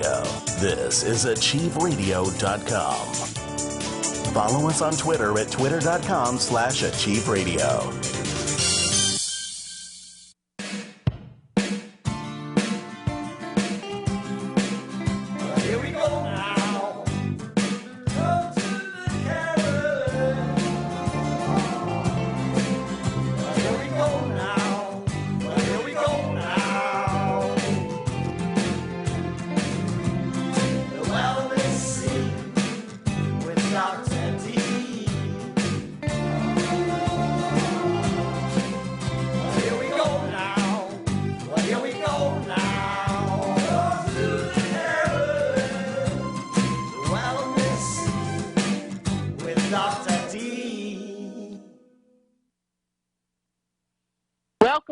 Radio. This is AchieveRadio.com. Follow us on Twitter at twitter.com/AchieveRadio.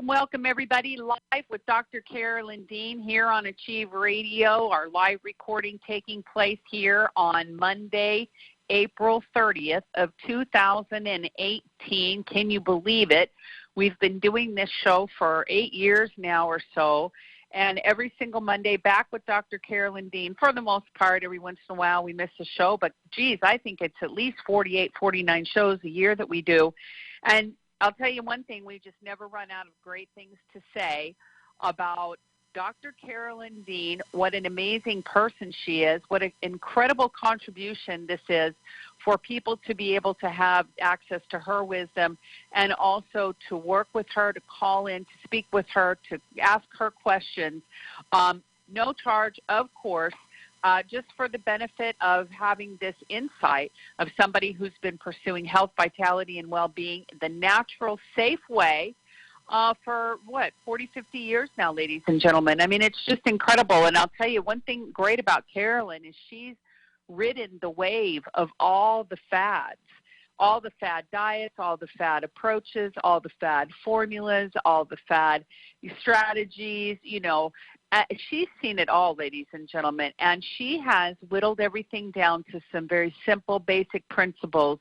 Welcome, everybody, live with Dr. Carolyn Dean here on Achieve Radio, our live recording taking place here on Monday, April 30th of 2018. Can you believe it? We've been doing this show for 8 years now or so, and every single Monday back with Dr. Carolyn Dean. For the most part, every once in a while we miss a show, but geez, I think it's at least 48, 49 shows a year that we do. And I'll tell you one thing, we just never run out of great things to say about Dr. Carolyn Dean, what an amazing person she is, what an incredible contribution this is for people to be able to have access to her wisdom and also to work with her, to call in, to speak with her, to ask her questions. No charge, of course. Just for the benefit of having this insight of somebody who's been pursuing health, vitality, and well-being the natural, safe way for, 40, 50 years now, ladies and gentlemen. I mean, it's just incredible. And I'll tell you, one thing great about Carolyn is she's ridden the wave of all the fads, all the fad diets, all the fad approaches, all the fad formulas, all the fad strategies, she's seen it all, ladies and gentlemen, and she has whittled everything down to some very simple, basic principles,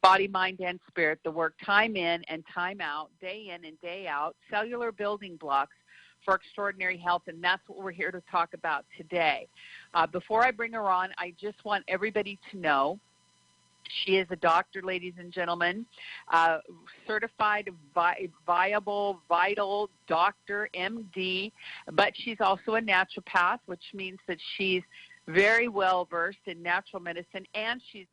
body, mind, and spirit, that work time in and time out, day in and day out, cellular building blocks for extraordinary health, and that's what we're here to talk about today. Before I bring her on, I just want everybody to know she is a doctor, ladies and gentlemen, certified vital doctor, MD, but she's also a naturopath, which means that she's very well versed in natural medicine, and she's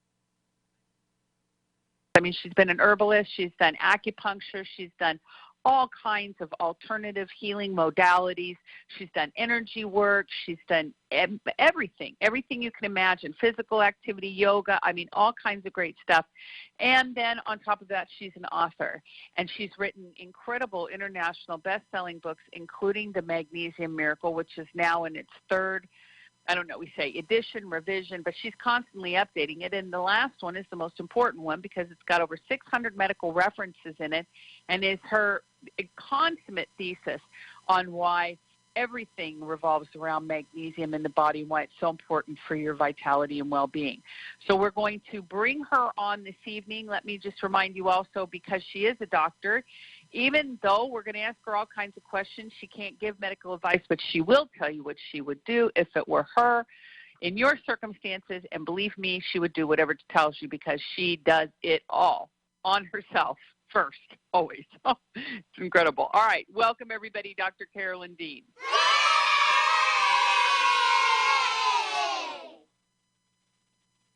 been an herbalist, she's done acupuncture, she's done all kinds of alternative healing modalities. She's done energy work. She's done everything you can imagine, physical activity, yoga, all kinds of great stuff. And then on top of that, she's an author. And she's written incredible international best-selling books, including The Magnesium Miracle, which is now in its third, edition, revision, but she's constantly updating it. And the last one is the most important one because it's got over 600 medical references in it and is her consummate thesis on why everything revolves around magnesium in the body and why it's so important for your vitality and well-being. So we're going to bring her on this evening. Let me just remind you also, because she is a doctor, even though we're going to ask her all kinds of questions, she can't give medical advice, but she will tell you what she would do if it were her in your circumstances. And believe me, she would do whatever it tells you because she does it all on herself first, always. It's incredible. All right. Welcome, everybody, Dr. Carolyn Dean.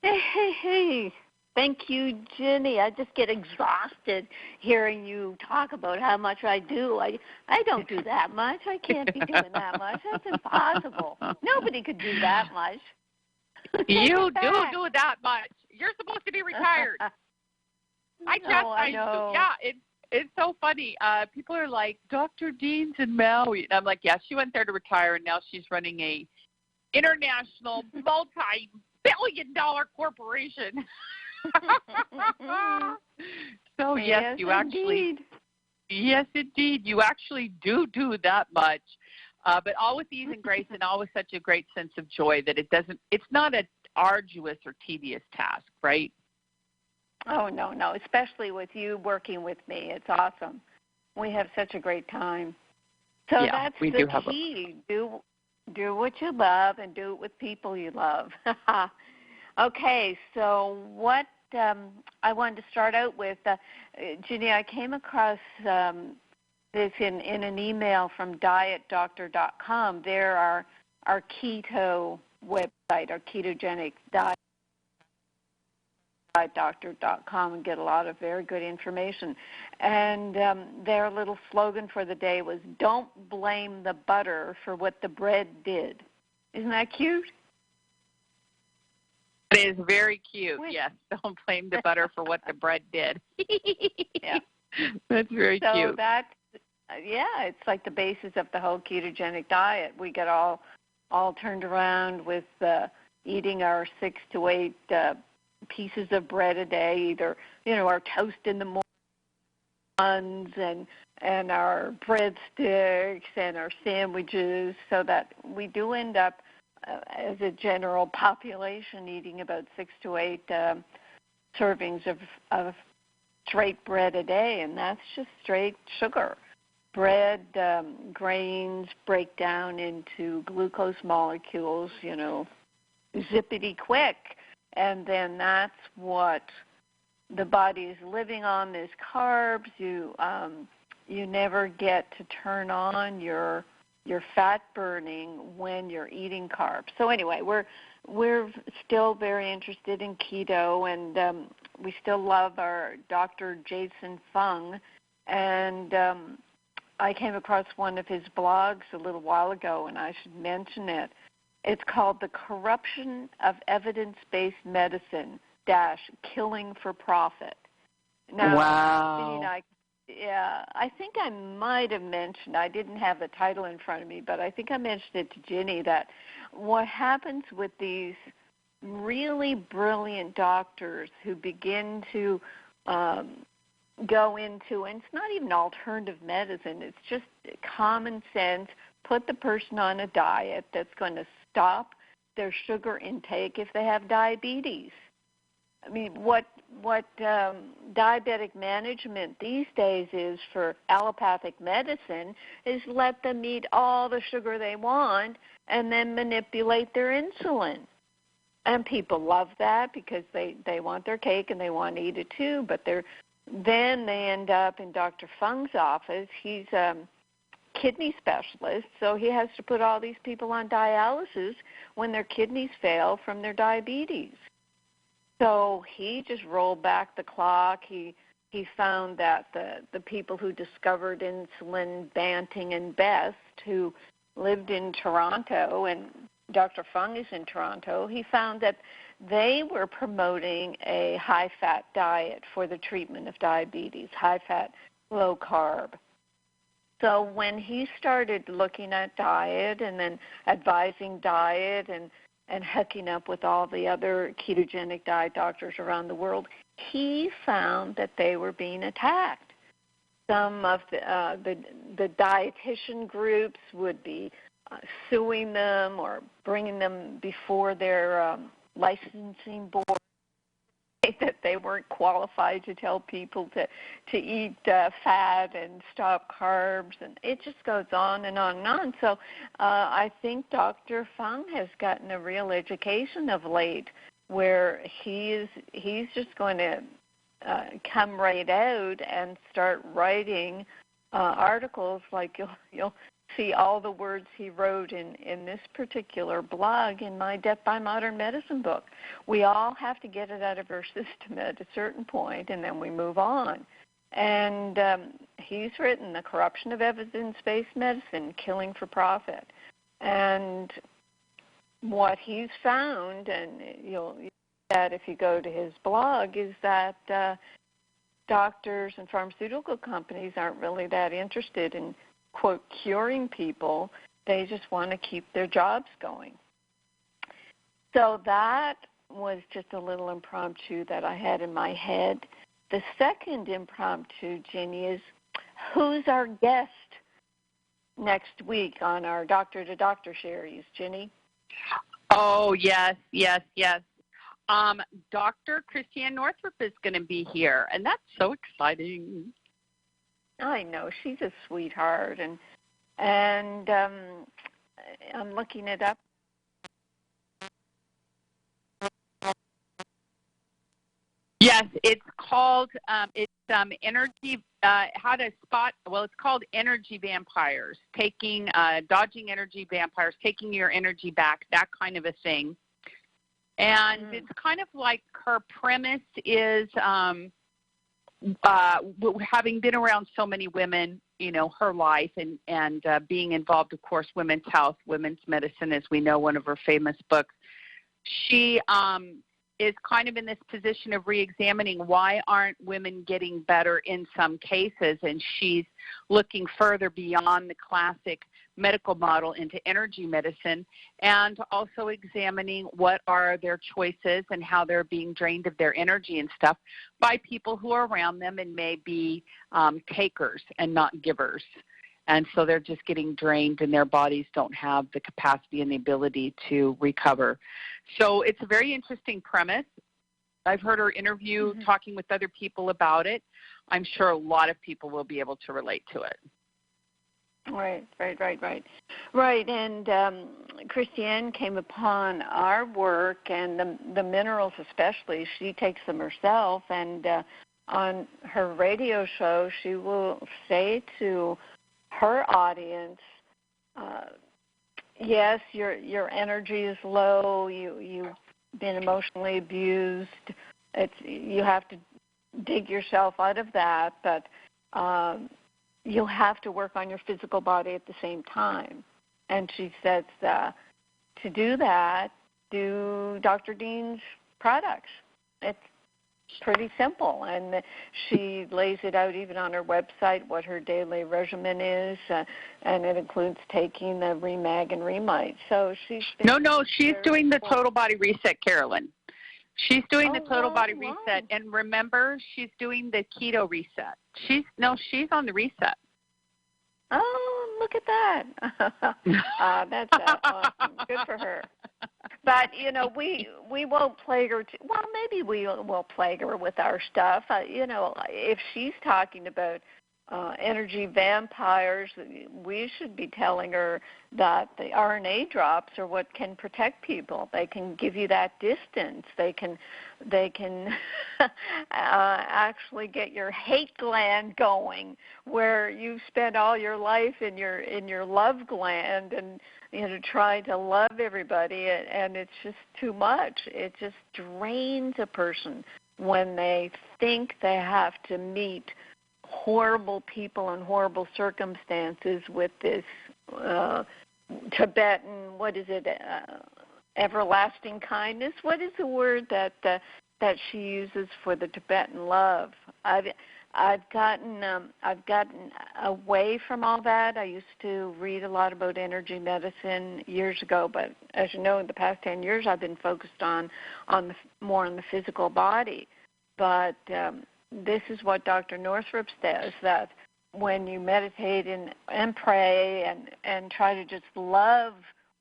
Hey. Thank you, Ginny. I just get exhausted hearing you talk about how much I do. I don't do that much. I can't be doing that much. That's impossible. Nobody could do that much. You do that much. You're supposed to be retired. I know. Yeah, it's so funny. People are like, Dr. Dean's in Maui. And I'm like, yeah, she went there to retire, and now she's running a international multi-billion-dollar corporation. So yes, you actually, yes, indeed, you actually do that much, but all with ease and grace, and all with such a great sense of joy that it's not an arduous or tedious task, right? Oh no, especially with you working with me, it's awesome. We have such a great time. So yeah, that's we the do have key. Do what you love and do it with people you love. Okay, so what I wanted to start out with, Ginny, I came across this in an email from dietdoctor.com. They're our keto website, our ketogenic dietdoctor.com, and get a lot of very good information. And their little slogan for the day was, "Don't blame the butter for what the bread did." Isn't that cute? It is very cute, yes. Don't blame the butter for what the bread did. Yeah. That's very cute. So that's, it's like the basis of the whole ketogenic diet. We get all turned around with eating our 6 to 8 pieces of bread a day, either, our toast in the morning and our breadsticks and our sandwiches, so that we do end up, as a general population, eating about 6 to 8 servings of straight bread a day, and that's just straight sugar. Bread, grains break down into glucose molecules, zippity quick, and then that's what the body is living on, is carbs. You never get to turn on your fat burning when you're eating carbs. So anyway, we're still very interested in keto, and we still love our Dr. Jason Fung. And I came across one of his blogs a little while ago, and I should mention it. It's called The Corruption of Evidence-Based Medicine - Killing for Profit. Now, wow. I think I might have mentioned, I didn't have the title in front of me, but I think I mentioned it to Ginny, that what happens with these really brilliant doctors who begin to go into, and it's not even alternative medicine, it's just common sense, put the person on a diet that's going to stop their sugar intake if they have diabetes. I mean, what diabetic management these days is for allopathic medicine is let them eat all the sugar they want and then manipulate their insulin. And people love that because they want their cake and they want to eat it too, but then they end up in Dr. Fung's office. He's a kidney specialist, so he has to put all these people on dialysis when their kidneys fail from their diabetes. So he just rolled back the clock. He found that the people who discovered insulin, Banting and Best, who lived in Toronto, and Dr. Fung is in Toronto, he found that they were promoting a high-fat diet for the treatment of diabetes, high-fat, low-carb. So when he started looking at diet and then advising diet and hooking up with all the other ketogenic diet doctors around the world, he found that they were being attacked. Some of the dietitian groups would be suing them or bringing them before their licensing board, that they weren't qualified to tell people to eat fat and stop carbs, and it just goes on and on and on. So I think Dr. Fung has gotten a real education of late, where he's just going to come right out and start writing articles like you'll see all the words he wrote in this particular blog in my Death by Modern Medicine book. We all have to get it out of our system at a certain point, and then we move on. And he's written The Corruption of Evidence-Based Medicine, Killing for Profit. And what he's found, and you'll see that if you go to his blog, is that doctors and pharmaceutical companies aren't really that interested in, quote, curing people. They just want to keep their jobs going. So that was just a little impromptu that I had in my head. The second impromptu, Ginny, is who's our guest next week on our Doctor to Doctor series, Ginny? Oh, yes. Dr. Christiane Northrup is going to be here, and that's so exciting. I know, she's a sweetheart, and I'm looking it up. Yes, it's called energy. How to spot? Well, it's called energy vampires. Dodging energy vampires, taking your energy back, that kind of a thing. And it's kind of like her premise is, having been around so many women, her life and being involved, of course, women's health, women's medicine, as we know, one of her famous books. She is kind of in this position of re-examining why aren't women getting better in some cases, and she's looking further beyond the classic medical model into energy medicine, and also examining what are their choices and how they're being drained of their energy and stuff by people who are around them and may be takers and not givers. And so they're just getting drained and their bodies don't have the capacity and the ability to recover. So it's a very interesting premise. I've heard her interview talking with other people about it. I'm sure a lot of people will be able to relate to it. Right. And Christiane came upon our work and the minerals especially. She takes them herself, and on her radio show she will say to her audience, yes, your energy is low, you've been emotionally abused, you have to dig yourself out of that, but you'll have to work on your physical body at the same time. And she says, to do that, do Dr. Dean's products. It's pretty simple, and she lays it out even on her website what her daily regimen is, and it includes taking the Remag and Remite. So she's doing the Total Body Reset, Carolyn. She's doing the Total Body Reset, and remember, she's doing the keto reset. She's on the reset. Oh, look at that! That's awesome. Good for her. But we won't plague her. Well, maybe we will plague her with our stuff. If she's talking about energy vampires, we should be telling her that the RNA drops are what can protect people. They can give you that distance. They can actually get your hate gland going, where you've spent all your life in your love gland and trying to love everybody, and it's just too much. It just drains a person when they think they have to meet horrible people and horrible circumstances with this Tibetan, everlasting kindness. What is the word that she uses for the Tibetan love? I've gotten away from all that. I used to read a lot about energy medicine years ago, but as you know, in the past 10 years, I've been focused more on the physical body. But this is what Dr. Northrup says, that when you meditate and pray and try to just love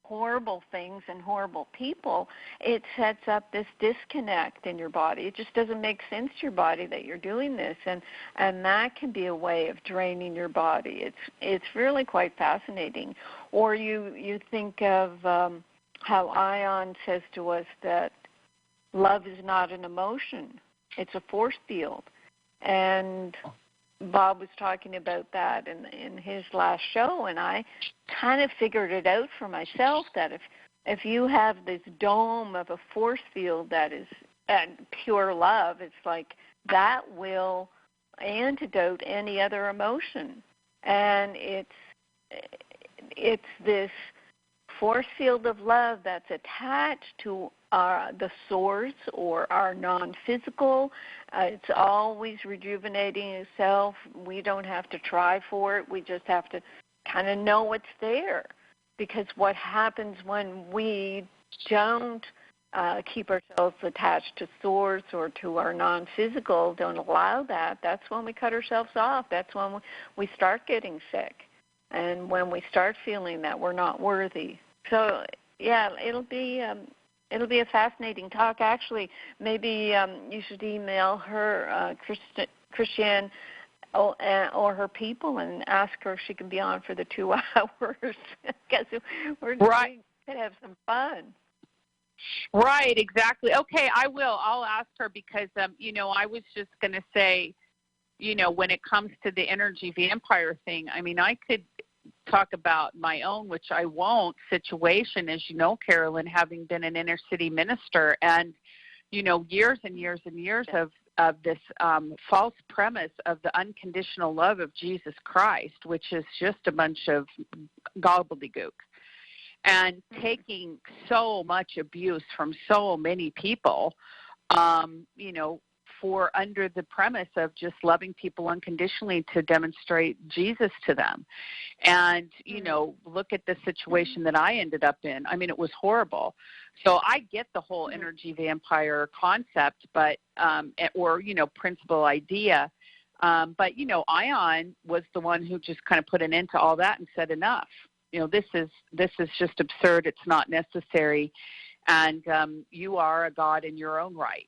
horrible things and horrible people, it sets up this disconnect in your body. It just doesn't make sense to your body that you're doing this, and that can be a way of draining your body. It's really quite fascinating. Or you think of how Ion says to us that love is not an emotion, it's a force field. And Bob was talking about that in his last show, and I kind of figured it out for myself that if you have this dome of a force field that is pure love, it's like that will antidote any other emotion. And it's this force field of love that's attached to the source or our non-physical. It's always rejuvenating itself. We don't have to try for it. We just have to kind of know it's there. Because what happens when we don't keep ourselves attached to source or to our non-physical, don't allow that, that's when we cut ourselves off. That's when we start getting sick, and when we start feeling that we're not worthy. So, yeah, it'll be a fascinating talk. Actually, maybe you should email her, Christiane, or her people and ask her if she can be on for the 2 hours because we could have some fun. Right, exactly. Okay, I will. I'll ask her because, I was just going to say, when it comes to the energy vampire thing, I mean, I could talk about my own, which I won't, situation, as you know, Carolyn, having been an inner city minister and, years and years and years of this false premise of the unconditional love of Jesus Christ, which is just a bunch of gobbledygook. And taking so much abuse from so many people, for under the premise of just loving people unconditionally to demonstrate Jesus to them. And, look at the situation that I ended up in. I mean, it was horrible. So I get the whole energy vampire concept, but, principal idea. But, Ion was the one who just kind of put an end to all that and said enough. This is just absurd. It's not necessary. And you are a god in your own right.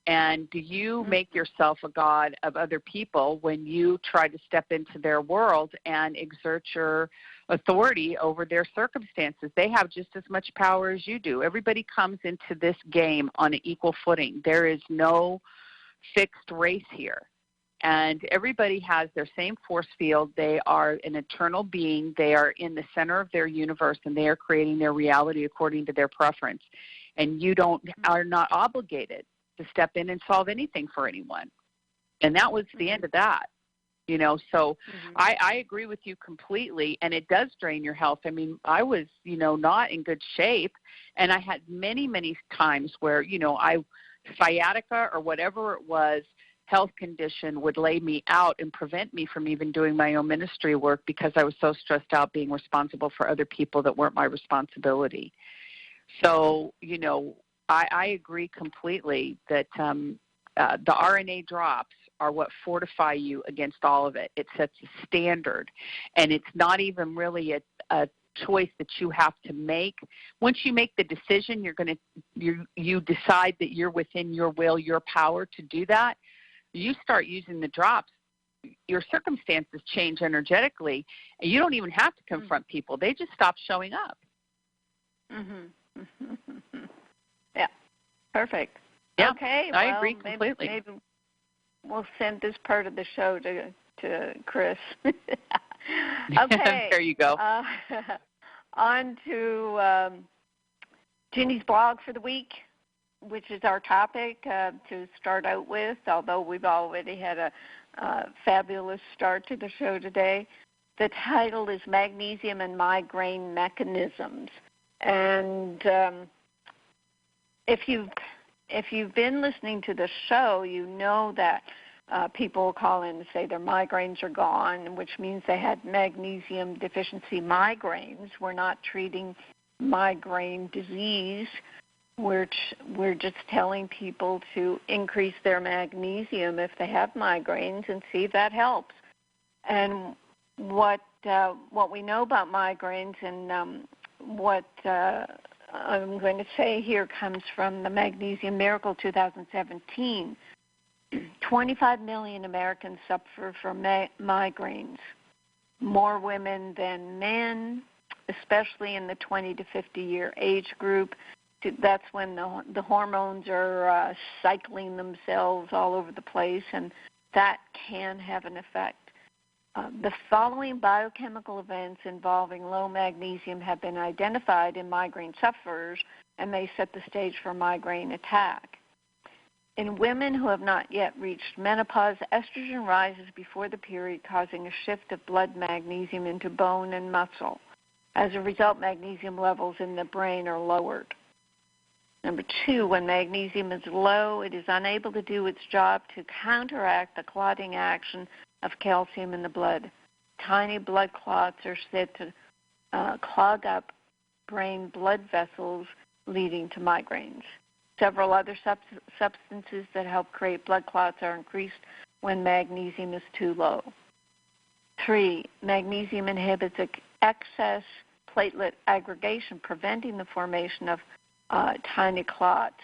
And do you make yourself a god of other people when you try to step into their world and exert your authority over their circumstances? They have just as much power as you do. Everybody comes into this game on an equal footing. There is no fixed race here. And everybody has their same force field. They are an eternal being. They are in the center of their universe, and they are creating their reality according to their preference. And you are not obligated to step in and solve anything for anyone. And that was the end of that. So I agree with you completely, and it does drain your health. I mean, I was, not in good shape, and I had many, many times where, sciatica or whatever it was, health condition would lay me out and prevent me from even doing my own ministry work because I was so stressed out being responsible for other people that weren't my responsibility. So, I agree completely that the RNA drops are what fortify you against all of it. It sets a standard, and it's not even really a choice that you have to make. Once you make the decision, you decide that you're within your will, your power to do that. You start using the drops, your circumstances change energetically, and you don't even have to confront people. They just stop showing up. Yeah, perfect. Yeah, okay, I agree completely. Maybe we'll send this part of the show to Chris. Okay. There you go. On to Ginny's blog for the week, which is our topic to start out with, although we've already had a fabulous start to the show today. The title is Magnesium and Migraine Mechanisms. And if you've been listening to the show, you know that people call in and say their migraines are gone, which means they had magnesium deficiency migraines. We're not treating migraine disease. We're just telling people to increase their magnesium if they have migraines and see if that helps. And what we know about migraines and what I'm going to say here comes from the Magnesium Miracle 2017. 25 million Americans suffer from migraines, more women than men, especially in the 20 to 50-year age group. That's when the hormones are cycling themselves all over the place, and that can have an effect. The following biochemical events involving low magnesium have been identified in migraine sufferers, and they set the stage for migraine attack. In women who have not yet reached menopause, estrogen rises before the period, causing a shift of blood magnesium into bone and muscle. As a result, magnesium levels in the brain are lowered. Number 2, when magnesium is low, it is unable to do its job to counteract the clotting action of calcium in the blood. Tiny blood clots are said to clog up brain blood vessels, leading to migraines. Several other substances that help create blood clots are increased when magnesium is too low. 3, magnesium inhibits excess platelet aggregation, preventing the formation of tiny clots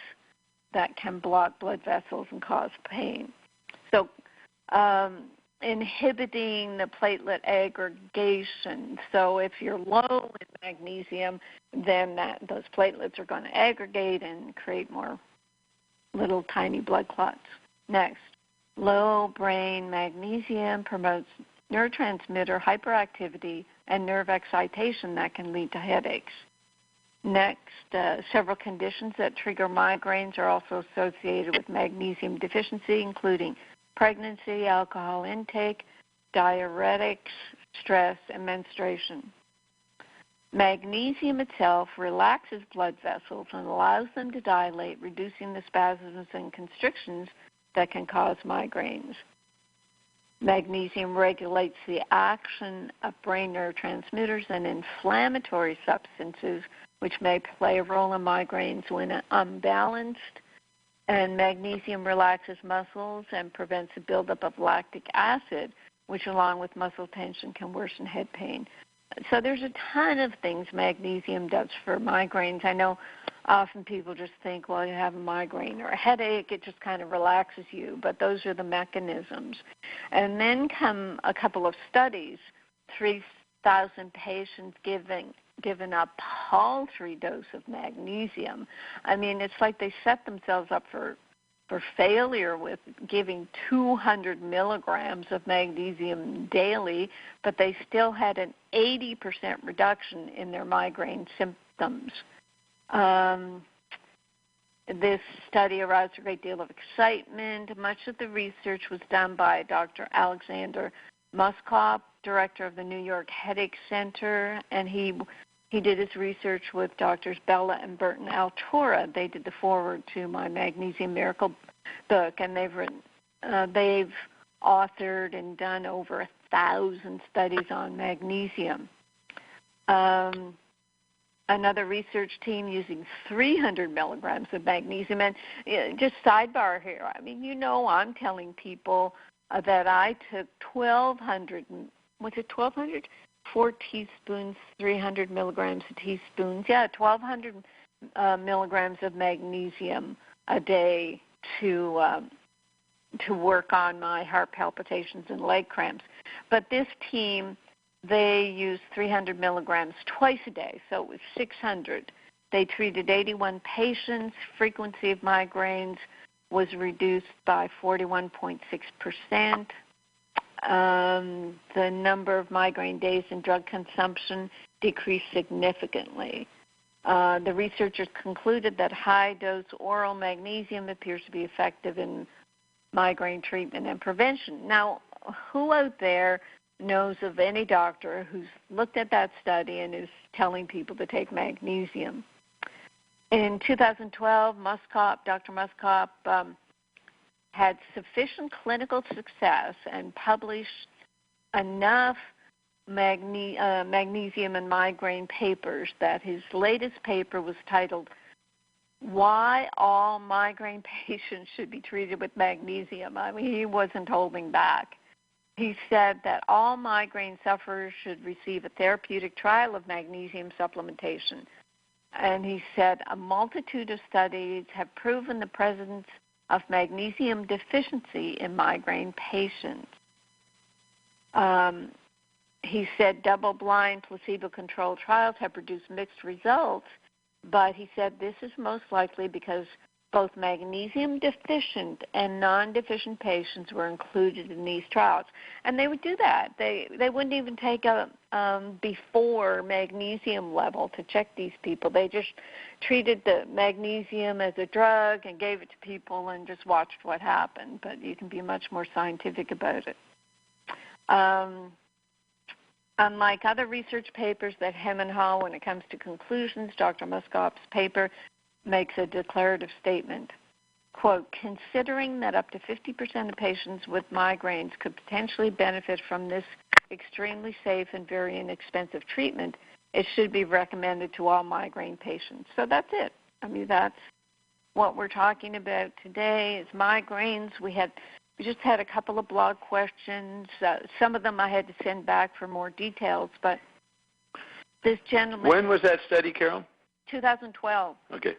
that can block blood vessels and cause pain. So inhibiting the platelet aggregation. So if you're low in magnesium, then those platelets are going to aggregate and create more little tiny blood clots. Next, low brain magnesium promotes neurotransmitter hyperactivity and nerve excitation that can lead to headaches. Next, several conditions that trigger migraines are also associated with magnesium deficiency, including pregnancy, alcohol intake, diuretics, stress, and menstruation. Magnesium itself relaxes blood vessels and allows them to dilate, reducing the spasms and constrictions that can cause migraines. Magnesium regulates the action of brain neurotransmitters and inflammatory substances, which may play a role in migraines when unbalanced. And magnesium relaxes muscles and prevents the buildup of lactic acid, which along with muscle tension can worsen head pain. So there's a ton of things magnesium does for migraines. I know often people just think, well, you have a migraine or a headache, it just kind of relaxes you, but those are the mechanisms. And then come a couple of studies, 3,000 patients given a paltry dose of magnesium. I mean, it's like they set themselves up for failure with giving 200 milligrams of magnesium daily, but they still had an 80% reduction in their migraine symptoms. This study aroused a great deal of excitement. Much of the research was done by Dr. Alexander Muskop, director of the New York Headache Center, and he did his research with Drs. Bella and Burton Altura. They did the foreword to my Magnesium Miracle book, and they've authored and done over 1,000 studies on magnesium. Another research team using 300 milligrams of magnesium. And just sidebar here, I mean, I'm telling people that I took 1,200, was it 1,200? 4 teaspoons, 300 milligrams of teaspoons. Yeah, 1,200 milligrams of magnesium a day to work on my heart palpitations and leg cramps. But this team, they used 300 milligrams twice a day, so it was 600. They treated 81 patients. Frequency of migraines was reduced by 41.6%. The number of migraine days and drug consumption decreased significantly. The researchers concluded that high-dose oral magnesium appears to be effective in migraine treatment and prevention. Now, who out there knows of any doctor who's looked at that study and is telling people to take magnesium? In 2012, Dr. Muskop had sufficient clinical success and published enough magnesium and migraine papers that his latest paper was titled, "Why All Migraine Patients Should Be Treated with Magnesium." I mean, he wasn't holding back. He said that all migraine sufferers should receive a therapeutic trial of magnesium supplementation. And he said a multitude of studies have proven the presence of magnesium deficiency in migraine patients. He said double-blind, placebo-controlled trials have produced mixed results, but he said this is most likely because both magnesium deficient and non-deficient patients were included in these trials. And they would do that. They wouldn't even take a before magnesium level to check these people. They just treated the magnesium as a drug and gave it to people and just watched what happened. But you can be much more scientific about it. Unlike other research papers that hem and haw when it comes to conclusions, Dr. Muskop's paper makes a declarative statement. Quote, "Considering that up to 50% of patients with migraines could potentially benefit from this extremely safe and very inexpensive treatment, it should be recommended to all migraine patients." So that's it. I mean, that's what we're talking about today is migraines. We just had a couple of blog questions. Some of them I had to send back for more details, but this gentleman... When was that study, Carol? 2012. Okay.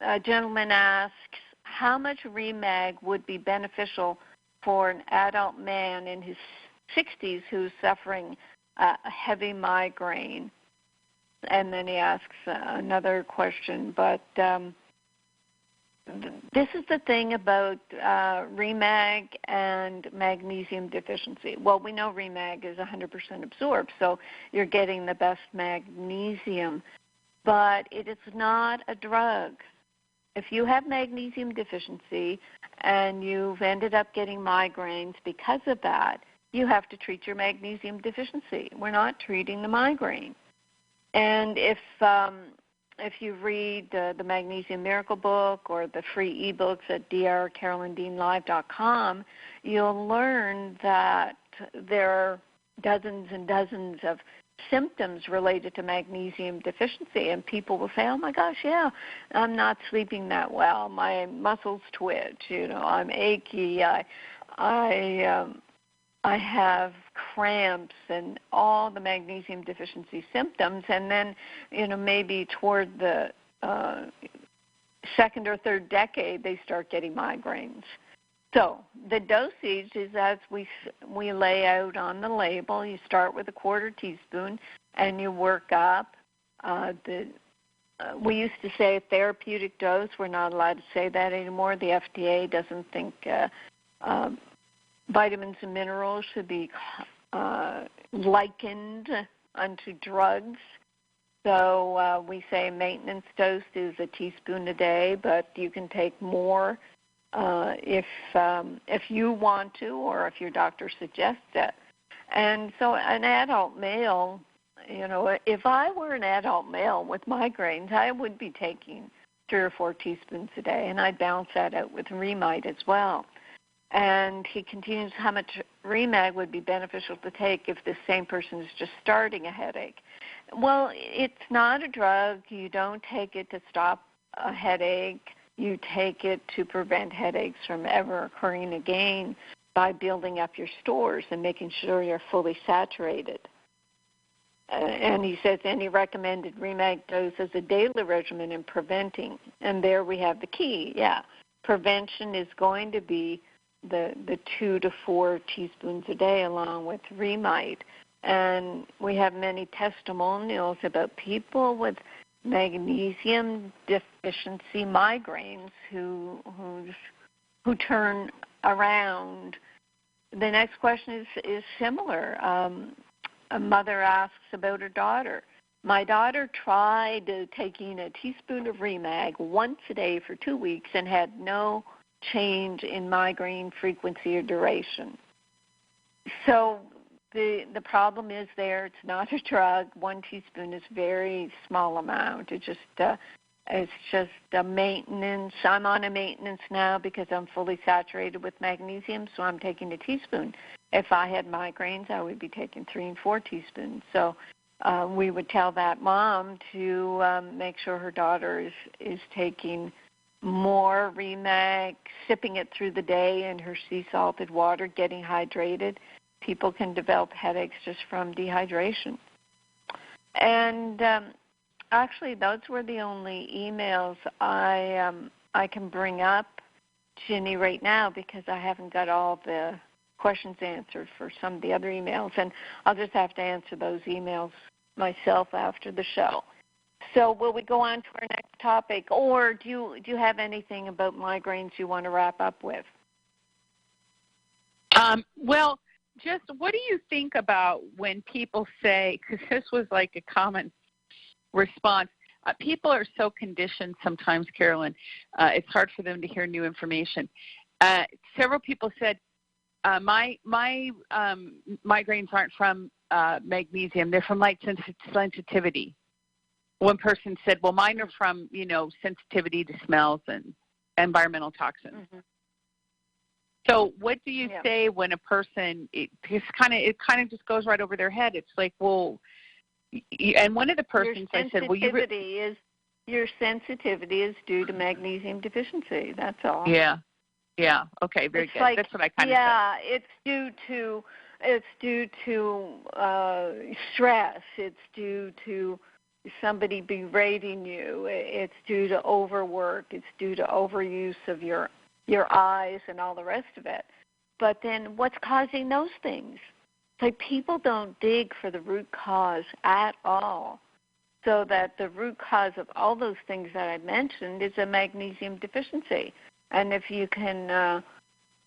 A gentleman asks, how much Remag would be beneficial for an adult man in his 60s who's suffering a heavy migraine. And then he asks another question, but this is the thing about Remag and magnesium deficiency. Well, we know Remag is 100% absorbed, so you're getting the best magnesium, but it is not a drug. If you have magnesium deficiency and you've ended up getting migraines because of that, you have to treat your magnesium deficiency. We're not treating the migraine. And if you read the Magnesium Miracle book or the free ebooks at drcarolyndeanlive.com, you'll learn that there are dozens and dozens of symptoms related to magnesium deficiency, and people will say, oh my gosh, yeah, I'm not sleeping that well, my muscles twitch, I'm achy, I have cramps and all the magnesium deficiency symptoms, and then, maybe toward the second or third decade, they start getting migraines. So the dosage is as we lay out on the label. You start with a quarter teaspoon, and you work up. We used to say a therapeutic dose. We're not allowed to say that anymore. The FDA doesn't think vitamins and minerals should be likened unto drugs. So we say maintenance dose is a teaspoon a day, but you can take more if you want to, or if your doctor suggests it. And so an adult male, if I were an adult male with migraines, I would be taking 3 or 4 teaspoons a day, and I'd balance that out with Remag as well. And he continues how much Remag would be beneficial to take if the same person is just starting a headache. Well, it's not a drug. You don't take it to stop a headache. You take it to prevent headaches from ever occurring again by building up your stores and making sure you're fully saturated. And he says any recommended Remag dose is a daily regimen in preventing. And there we have the key. Yeah, prevention is going to be the 2 to 4 teaspoons a day along with Remag. And we have many testimonials about people with magnesium deficiency migraines who turn around. The next question is similar. A mother asks about her daughter. My daughter tried taking a teaspoon of Remag once a day for 2 weeks and had no change in migraine frequency or duration. So the problem is there. It's not a drug. 1 teaspoon is a very small amount. It's just a maintenance. I'm on a maintenance now because I'm fully saturated with magnesium, so I'm taking a teaspoon. If I had migraines, I would be taking 3 and 4 teaspoons. So we would tell that mom to make sure her daughter is taking more Remag, sipping it through the day in her sea salted water, getting hydrated. People can develop headaches just from dehydration. And actually, those were the only emails I can bring up, Ginny, right now, because I haven't got all the questions answered for some of the other emails, and I'll just have to answer those emails myself after the show. So will we go on to our next topic, or do you have anything about migraines you want to wrap up with? Well, just what do you think about when people say, because this was like a common response, people are so conditioned sometimes, Carolyn, it's hard for them to hear new information. Several people said, my migraines aren't from magnesium, they're from light sensitivity. One person said, well, mine are from, sensitivity to smells and environmental toxins. Mm-hmm. So what do you say when a person, it kind of just goes right over their head? It's like, well, and one of the persons I said, well, your sensitivity is due to magnesium deficiency. That's all. Yeah. Okay. Very good. Like, that's what I kind of said. Yeah, it's due to stress. It's due to somebody berating you. It's due to overwork. It's due to overuse of your eyes and all the rest of it. but then what's causing those things? It's like people don't dig for the root cause at all. So that the root cause of all those things that I mentioned is a magnesium deficiency. And if you can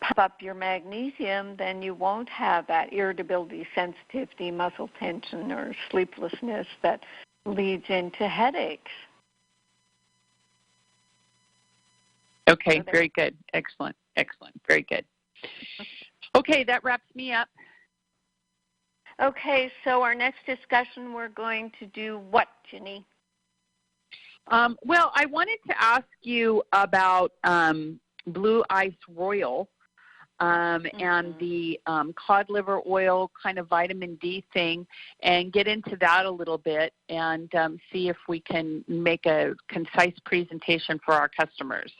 pump up your magnesium, then you won't have that irritability, sensitivity, muscle tension, or sleeplessness that leads into headaches. Okay, very good. Excellent. Very good. Okay, that wraps me up. Okay, so our next discussion, we're going to do what, Ginny? Well, I wanted to ask you about Blue Ice Royal and the cod liver oil kind of vitamin D thing, and get into that a little bit and see if we can make a concise presentation for our customers.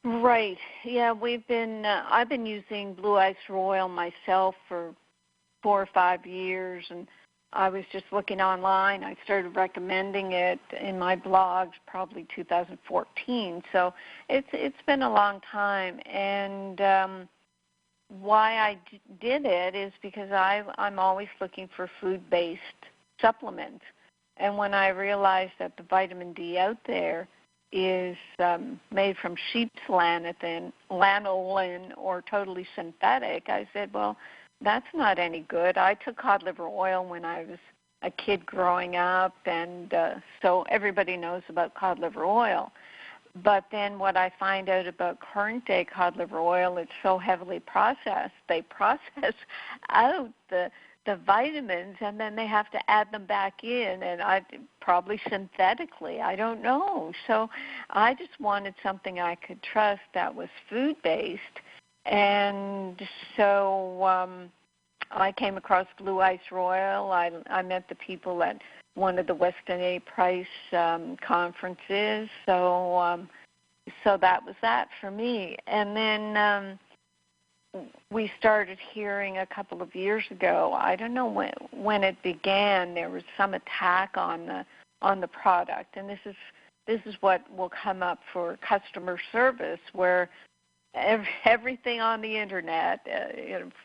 Right. Yeah, I've been using Blue Ice Royal myself for 4 or 5 years, and I was just looking online. I started recommending it in my blogs probably 2014. So it's been a long time, and why I did it is because I'm always looking for food-based supplements, and when I realized that the vitamin D out there is made from sheep's lanolin or totally synthetic, I said, well, that's not any good. I took cod liver oil when I was a kid growing up, and so everybody knows about cod liver oil. But then what I find out about current-day cod liver oil, it's so heavily processed. They process out the vitamins, and then they have to add them back in, and probably synthetically. I don't know. So I just wanted something I could trust that was food-based, and so I came across Blue Ice Royal. I met the people at one of the Weston A. Price conferences, so that was that for me. And then we started hearing a couple of years ago, I don't know when it began, there was some attack on the product, and this is what will come up for customer service, where everything on the internet,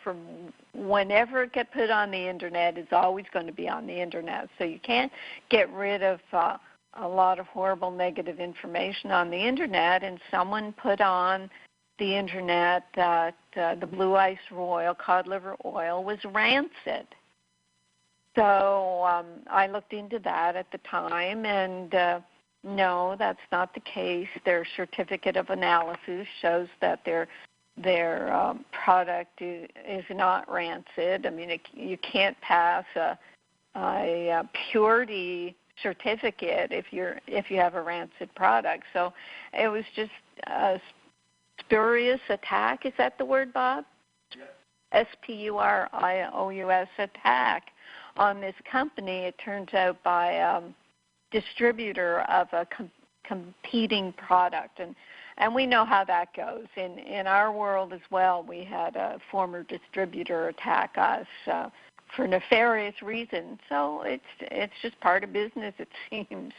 from whenever it gets put on the internet, is always going to be on the internet. So you can't get rid of a lot of horrible negative information on the internet, and someone put on the internet that the Blue Ice Royal cod liver oil was rancid. So I looked into that at the time, and no, that's not the case. Their certificate of analysis shows that their product is not rancid. I mean, you can't pass a purity certificate if you have a rancid product. So it was just a spurious attack. Is that the word, Bob? Yes. SPURIOUS attack on this company. It turns out by a distributor of a competing product, and we know how that goes. In our world as well, we had a former distributor attack us for nefarious reasons. So it's just part of business, it seems.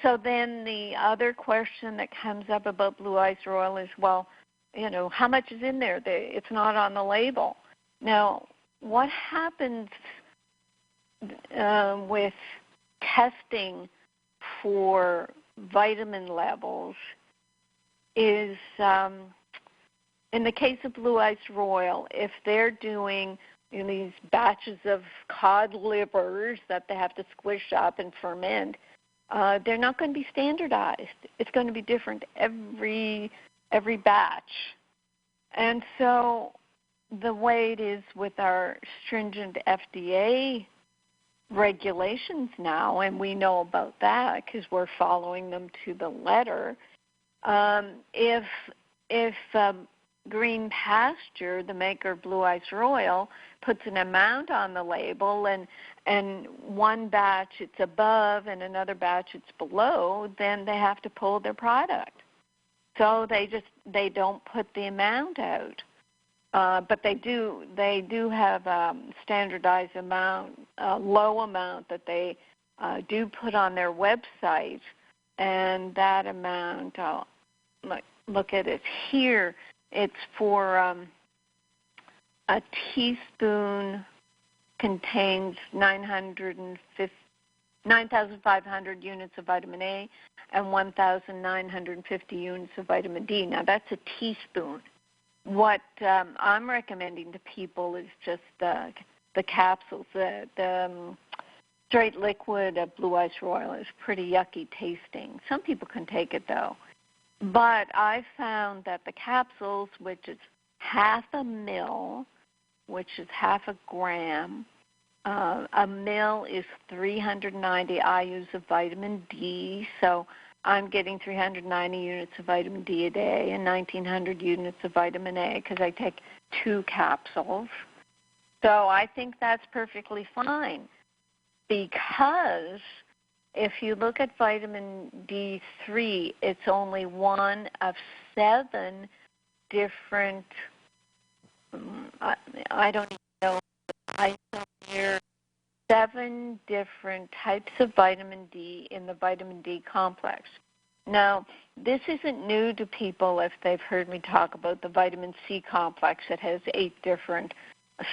So then the other question that comes up about Blue Ice Royal is, well, how much is in there? It's not on the label. Now, what happens with testing for vitamin levels is, in the case of Blue Ice Royal, if they're doing these batches of cod livers that they have to squish up and ferment, they're not going to be standardized. It's going to be different every batch. And so the way it is with our stringent FDA regulations now, and we know about that because we're following them to the letter, if Green Pasture, the maker of Blue Ice Royal, puts an amount on the label, and one batch it's above and another batch it's below, then they have to pull their product. So they don't put the amount out, but they do have standardized amount, a low amount that they do put on their website, and that amount look at it here. It's for a teaspoon contains 9,500 units of vitamin A and 1,950 units of vitamin D. Now, that's a teaspoon. What I'm recommending to people is just the capsules. The straight liquid of Blue Ice Royal is pretty yucky tasting. Some people can take it, though. But I found that the capsules, which is half a mil, which is half a gram, a mil is 390 IUs of vitamin D, so I'm getting 390 units of vitamin D a day and 1,900 units of vitamin A because I take 2 capsules. So I think that's perfectly fine, because if you look at vitamin D3, it's only one of 7 different, I don't know, I don't hear 7 different types of vitamin D in the vitamin D complex. Now, this isn't new to people if they've heard me talk about the vitamin C complex. It has 8 different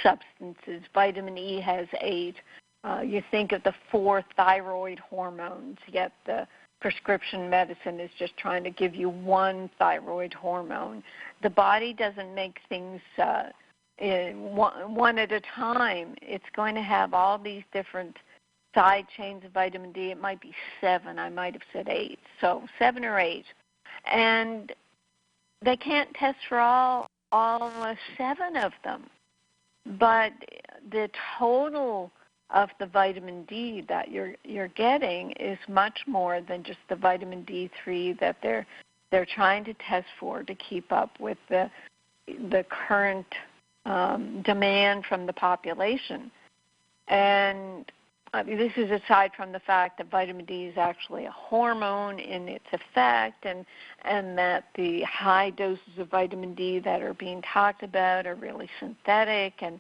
substances. Vitamin E has 8. You think of the 4 thyroid hormones, yet the prescription medicine is just trying to give you 1 thyroid hormone. The body doesn't make things one at a time. It's going to have all these different side chains of vitamin D. It might be 7. I might have said 8. So 7 or 8. And they can't test for all 7 of them. But the total of the vitamin D that you're getting is much more than just the vitamin D3 that they're trying to test for to keep up with the current demand from the population. And this is aside from the fact that vitamin D is actually a hormone in its effect, and that the high doses of vitamin D that are being talked about are really synthetic, and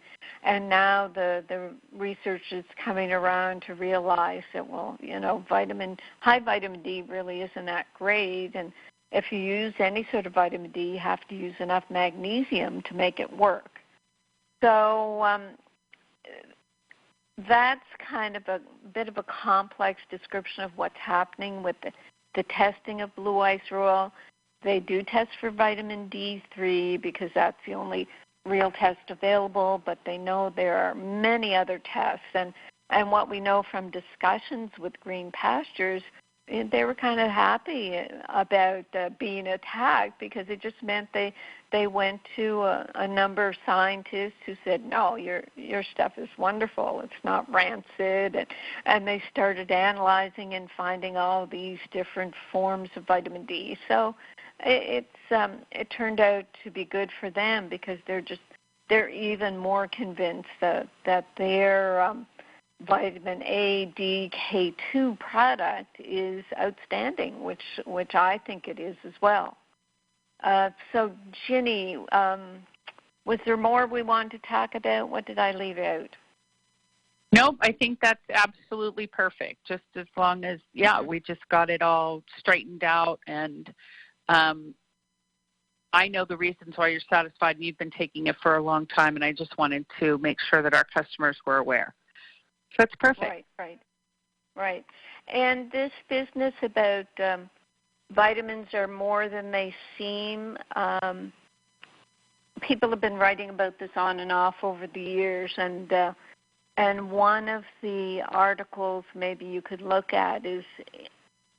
now the research is coming around to realize that, well, high vitamin D really isn't that great, and if you use any sort of vitamin D, you have to use enough magnesium to make it work. So that's kind of a bit of a complex description of what's happening with the testing of Blue Ice Royal. They do test for vitamin D3 because that's the only real test available, but they know there are many other tests. And what we know from discussions with Green Pastures, they were kind of happy about being attacked, because it just meant they went to a number of scientists who said, no, your stuff is wonderful, it's not rancid, and they started analyzing and finding all these different forms of vitamin D. So it turned out to be good for them, because they're even more convinced that their vitamin A, D, K2 product is outstanding, which I think it is as well. So, Ginny, was there more we wanted to talk about? What did I leave out? Nope, I think that's absolutely perfect, just as long as, we just got it all straightened out. And I know the reasons why you're satisfied, and you've been taking it for a long time, and I just wanted to make sure that our customers were aware. So that's perfect. Right. And this business about vitamins are more than they seem, people have been writing about this on and off over the years, and one of the articles maybe you could look at is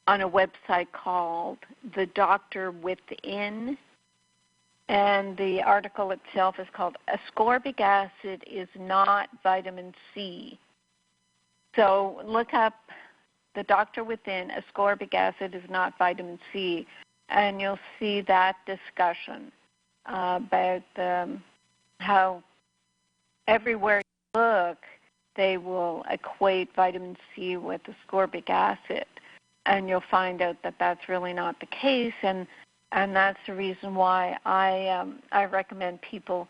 on a website called The Doctor Within, and the article itself is called Ascorbic Acid is Not Vitamin C. So look up The Doctor Within, Ascorbic Acid is Not Vitamin C, and you'll see that discussion about how everywhere you look, they will equate vitamin C with ascorbic acid, and you'll find out that that's really not the case, and that's the reason why I recommend people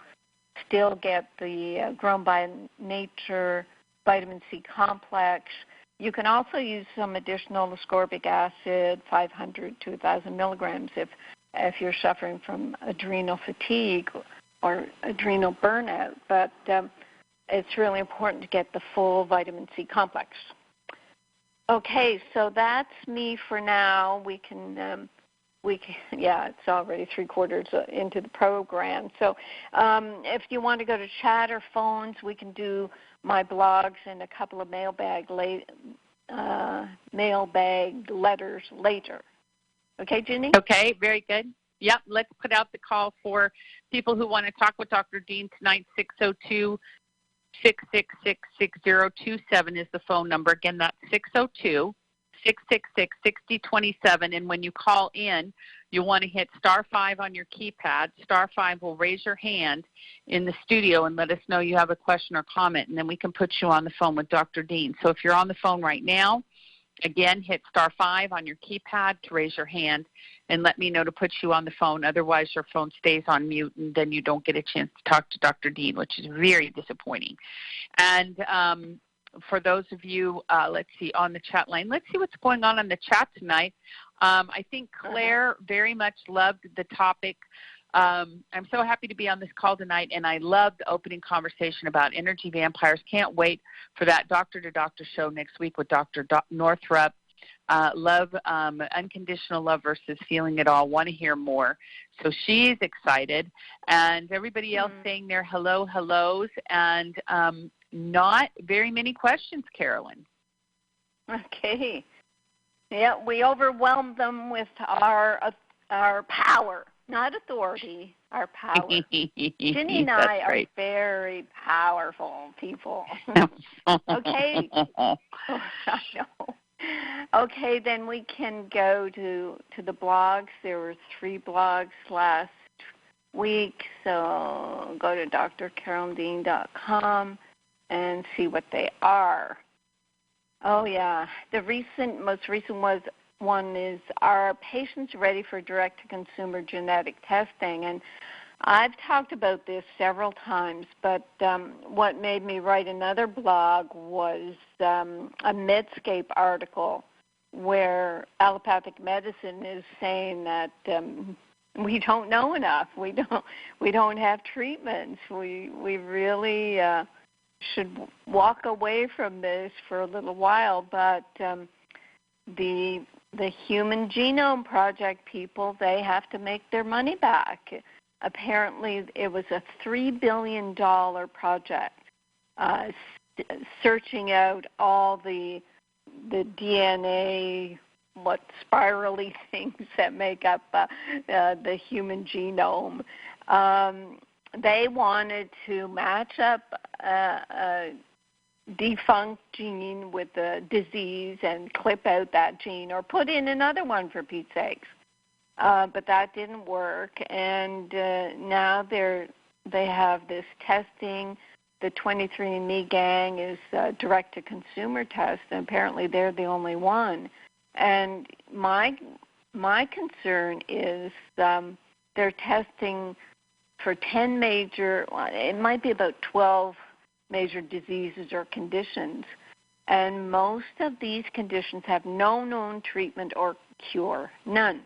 still get the Grown by Nature vitamin C complex. You can also use some additional ascorbic acid, 500 to 1,000 milligrams, if you're suffering from adrenal fatigue or adrenal burnout. But it's really important to get the full vitamin C complex. Okay, so that's me for now. It's already 3/4 into the program. So if you want to go to chat or phones, we can do my blogs and a couple of mailbag letters later. Okay, Ginny? Okay, very good. Yep, let's put out the call for people who want to talk with Dr. Dean tonight. 602-666-6027 is the phone number. Again, that's 602-666-6027. And when you call in, you want to hit *5 on your keypad. *5 will raise your hand in the studio and let us know you have a question or comment, and then we can put you on the phone with Dr. Dean. So if you're on the phone right now, again, hit *5 on your keypad to raise your hand and let me know to put you on the phone. Otherwise, your phone stays on mute, and then you don't get a chance to talk to Dr. Dean, which is very disappointing. And for those of you, let's see, on the chat line, let's see what's going on the chat tonight. I think Claire very much loved the topic. I'm so happy to be on this call tonight, and I love the opening conversation about energy vampires. Can't wait for that Doctor to Doctor show next week with Dr. Northrup. Love, unconditional love versus feeling it all. Want to hear more. So she's excited. And everybody else saying their hellos, and not very many questions, Carolyn. Okay. Yeah, we overwhelmed them with our power. Not authority, our power. Ginny and I are very powerful people. Okay. I know. Okay, then we can go to the blogs. There were 3 blogs last week, so go to drcarolyndean.com and see what they are. Oh, yeah. The most recent one is, are patients ready for direct-to-consumer genetic testing? And I've talked about this several times, but what made me write another blog was a Medscape article where allopathic medicine is saying that we don't know enough. We don't have treatments. We really should walk away from this for a little while, but the Human Genome Project people, they have to make their money back. Apparently, it was a $3 billion project searching out all the DNA, spirally things that make up the human genome. They wanted to match up a defunct gene with a disease and clip out that gene or put in another one, for Pete's sakes. But that didn't work, and now they have this testing. The 23andMe gang is a direct-to-consumer test, and apparently they're the only one. And my concern is they're testing for 10 major, it might be about 12 major diseases or conditions, and most of these conditions have no known treatment or cure, none.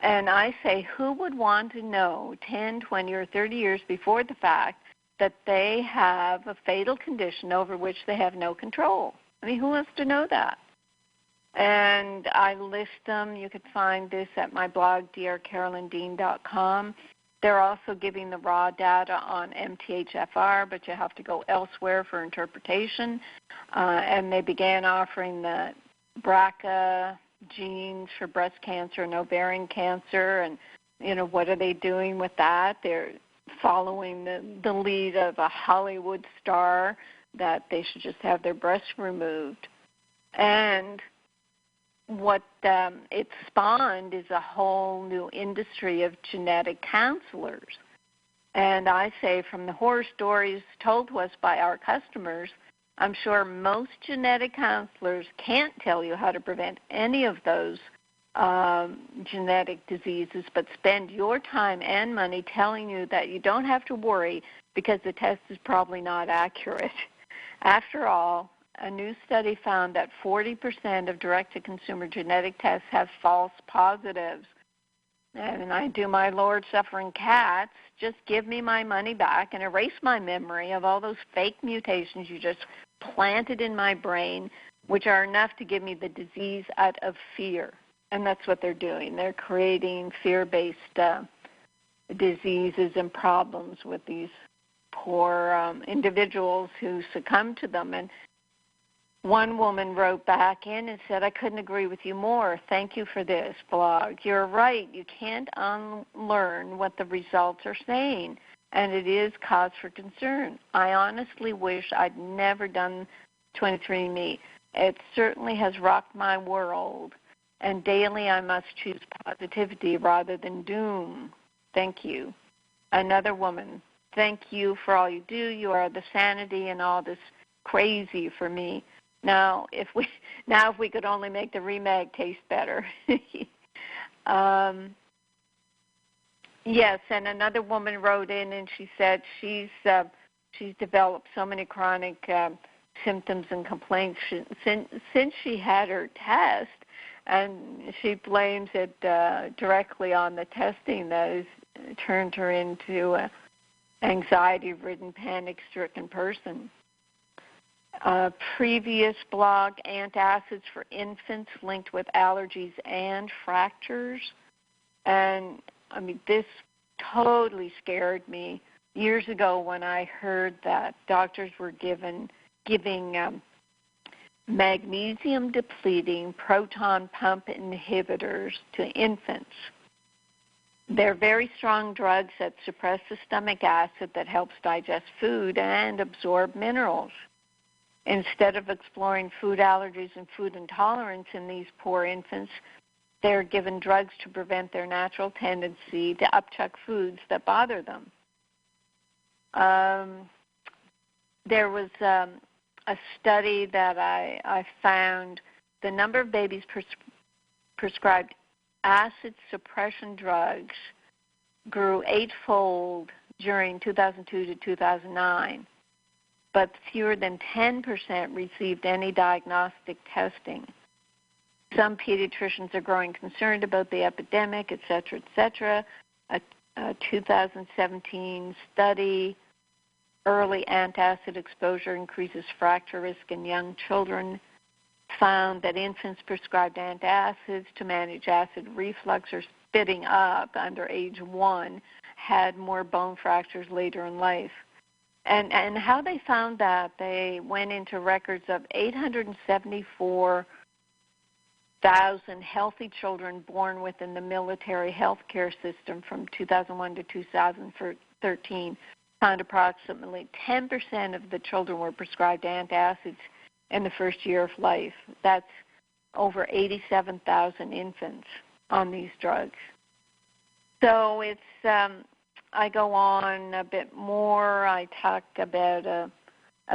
And I say, who would want to know 10, 20, or 30 years before the fact that they have a fatal condition over which they have no control? I mean, who wants to know that? And I list them. You could find this at my blog, drcarolyndean.com. They're also giving the raw data on MTHFR, but you have to go elsewhere for interpretation. And they began offering the Bracha genes for breast cancer and ovarian cancer, and what are they doing with that? They're following the lead of a Hollywood star that they should just have their breasts removed. And what it spawned is a whole new industry of genetic counselors. And I say, from the horror stories told to us by our customers, I'm sure most genetic counselors can't tell you how to prevent any of those genetic diseases, but spend your time and money telling you that you don't have to worry because the test is probably not accurate. After all, a new study found that 40% of direct-to-consumer genetic tests have false positives. and I do my Lord suffering cats, just give me my money back and erase my memory of all those fake mutations you just planted in my brain, which are enough to give me the disease out of fear. And that's what they're doing. They're creating fear-based diseases and problems with these poor individuals who succumb to them. And one woman wrote back in and said, I couldn't agree with you more. Thank you for this blog. You're right. You can't unlearn what the results are saying, and it is cause for concern. I honestly wish I'd never done 23andMe. It certainly has rocked my world, and daily I must choose positivity rather than doom. Thank you. Another woman, thank you for all you do. You are the sanity in all this crazy for me. Now, if we could only make the Remag taste better. Yes, and another woman wrote in and she said she's developed so many chronic symptoms and complaints since she had her test, and she blames it directly on the testing that has turned her into an anxiety-ridden, panic-stricken person. Previous blog, antacids for infants linked with allergies and fractures. And, I mean, this totally scared me years ago when I heard that doctors were giving magnesium-depleting proton pump inhibitors to infants. They're very strong drugs that suppress the stomach acid that helps digest food and absorb minerals. Instead of exploring food allergies and food intolerance in these poor infants, they're given drugs to prevent their natural tendency to upchuck foods that bother them. There was a study that I found. The number of babies prescribed acid suppression drugs grew eightfold during 2002 to 2009. But fewer than 10% received any diagnostic testing. Some pediatricians are growing concerned about the epidemic, et cetera, et cetera. A 2017 study, early antacid exposure increases fracture risk in young children, found that infants prescribed antacids to manage acid reflux or spitting up under age 1 had more bone fractures later in life. And how they found that, they went into records of 874,000 healthy children born within the military healthcare system from 2001 to 2013. Found approximately 10% of the children were prescribed antacids in the first year of life. That's over 87,000 infants on these drugs. So it's I go on a bit more. I talk about a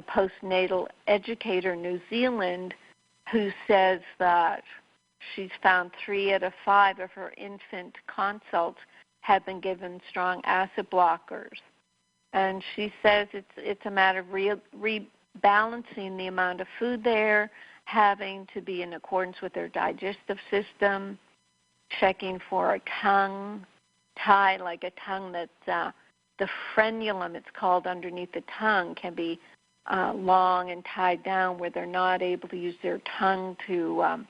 postnatal educator in New Zealand who says that she's found 3 out of 5 of her infant consults have been given strong acid blockers. And she says it's a matter of rebalancing the amount of food there, having to be in accordance with their digestive system, checking for a tongue tie, like a tongue that's the frenulum, it's called, underneath the tongue can be long and tied down where they're not able to use their tongue to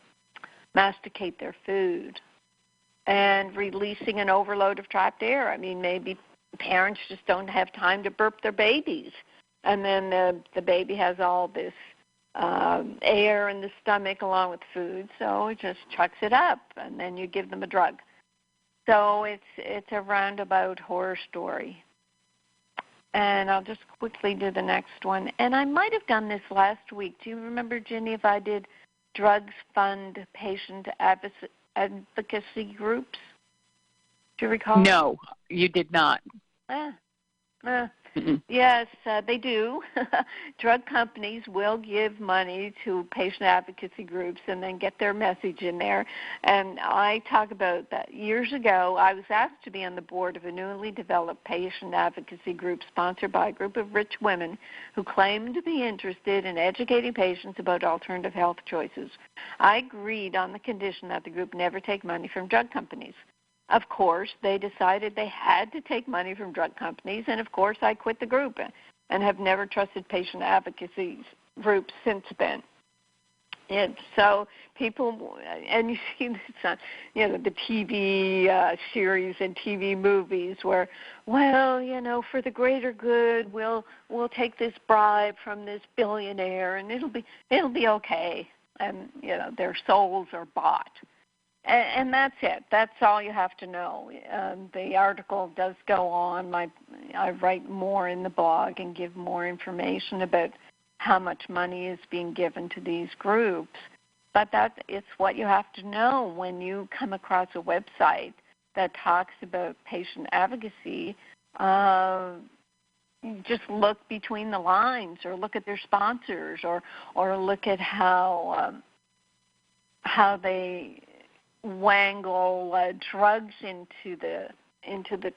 masticate their food. And releasing an overload of trapped air. I mean, maybe parents just don't have time to burp their babies. And then the baby has all this air in the stomach along with food, so it just chucks it up, and then you give them a drug. So it's a roundabout horror story. And I'll just quickly do the next one. And I might have done this last week. Do you remember, Ginny, if I did drugs fund patient advocacy groups? Do you recall? No, you did not. Yes, they do. Drug companies will give money to patient advocacy groups and then get their message in there. And I talk about that. Years ago, I was asked to be on the board of a newly developed patient advocacy group sponsored by a group of rich women who claimed to be interested in educating patients about alternative health choices. I agreed on the condition that the group never take money from drug companies. of course, they decided they had to take money from drug companies, and of course I quit the group and have never trusted patient advocacy groups since then. And so people, and you see this on, the TV series and TV movies where, well, for the greater good, we'll take this bribe from this billionaire, and it'll be okay, and their souls are bought, and that's it. That's all you have to know. The article does go on. I write more in the blog and give more information about how much money is being given to these groups. But it's what you have to know when you come across a website that talks about patient advocacy. Just look between the lines, or look at their sponsors, or look at how they wangle drugs into the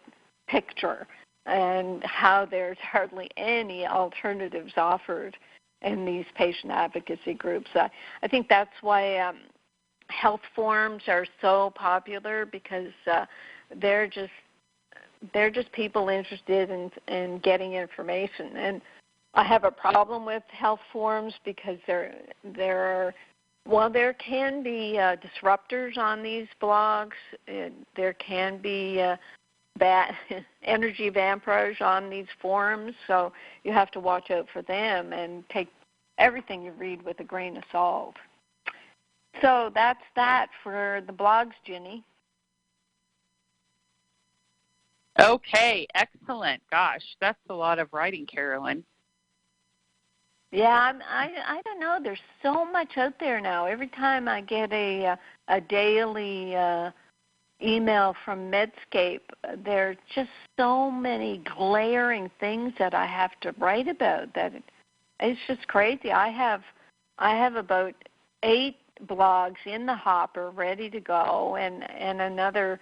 picture, and how there's hardly any alternatives offered in these patient advocacy groups. I think that's why health forums are so popular, because they're just people interested in getting information. And I have a problem with health forums because there can be disruptors on these blogs. There can be bad energy vampires on these forums, so you have to watch out for them and take everything you read with a grain of salt. So that's that for the blogs, Ginny. Okay, excellent. Gosh, that's a lot of writing, Carolyn. Yeah, I don't know. There's so much out there now. Every time I get a daily email from Medscape, there are just so many glaring things that I have to write about that it's just crazy. I have about 8 blogs in the hopper ready to go, and another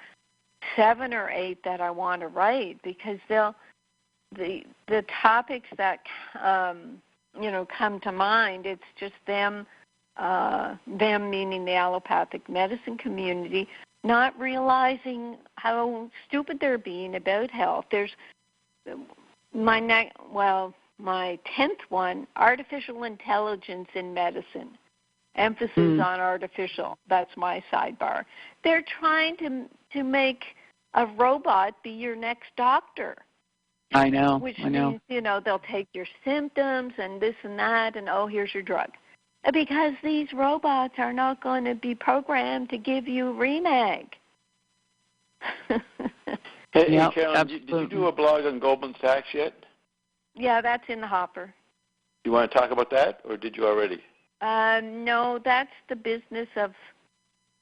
7 or 8 that I want to write, because the topics that come to mind, it's just them meaning the allopathic medicine community, not realizing how stupid they're being about health. There's my 10th one, artificial intelligence in medicine. Emphasis on artificial. That's my sidebar. They're trying to make a robot be your next doctor. I know. Which means, they'll take your symptoms and this and that, and here's your drug. Because these robots are not going to be programmed to give you Remag. Hey, Carolyn, did you do a blog on Goldman Sachs yet? Yeah, that's in the hopper. You want to talk about that, or did you already? No, that's the business of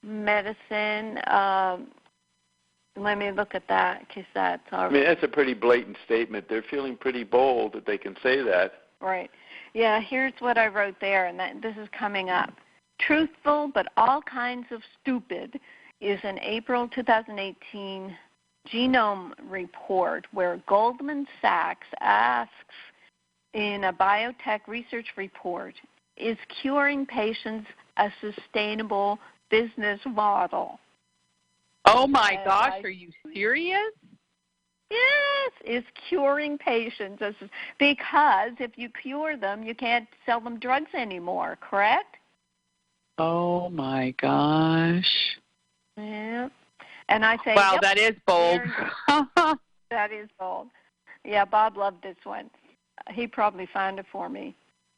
medicine. Let me look at that, because that's already... I mean, that's a pretty blatant statement. They're feeling pretty bold that they can say that. Right. Yeah, here's what I wrote there, and this is coming up. Truthful but all kinds of stupid is an April 2018 Genome report where Goldman Sachs asks in a biotech research report, is curing patients a sustainable business model? Oh, my gosh, are you serious? Yes, is curing patients. Because if you cure them, you can't sell them drugs anymore, correct? Oh, my gosh. Yeah. And I say, wow, yep, that is bold. That is bold. Yeah, Bob loved this one. He probably found it for me.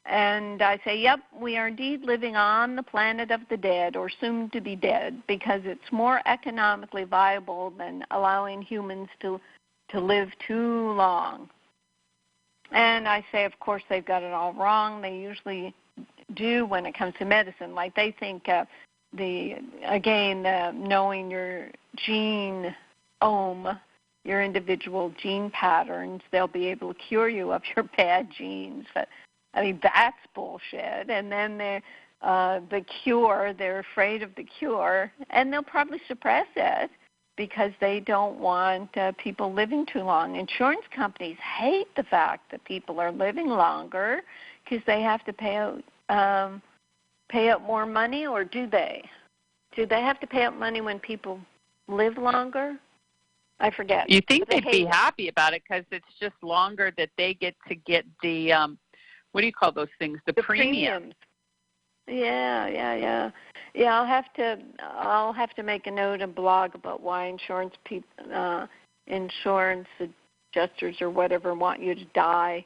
And I say, yep, we are indeed living on the planet of the dead, or soon to be dead, because it's more economically viable than allowing humans to live too long. And I say, of course, they've got it all wrong. They usually do when it comes to medicine. Like they think knowing your genome, your individual gene patterns, they'll be able to cure you of your bad genes. But I mean, that's bullshit. And then the cure, they're afraid of the cure, and they'll probably suppress it because they don't want people living too long. Insurance companies hate the fact that people are living longer because they have to pay out more money, or do they? Do they have to pay out money when people live longer? I forget. You think they'd be happy about it because it's just longer that they get to get the, what do you call those things, the premiums. Yeah. I'll have to make a note and blog about why insurance adjusters or whatever want you to die.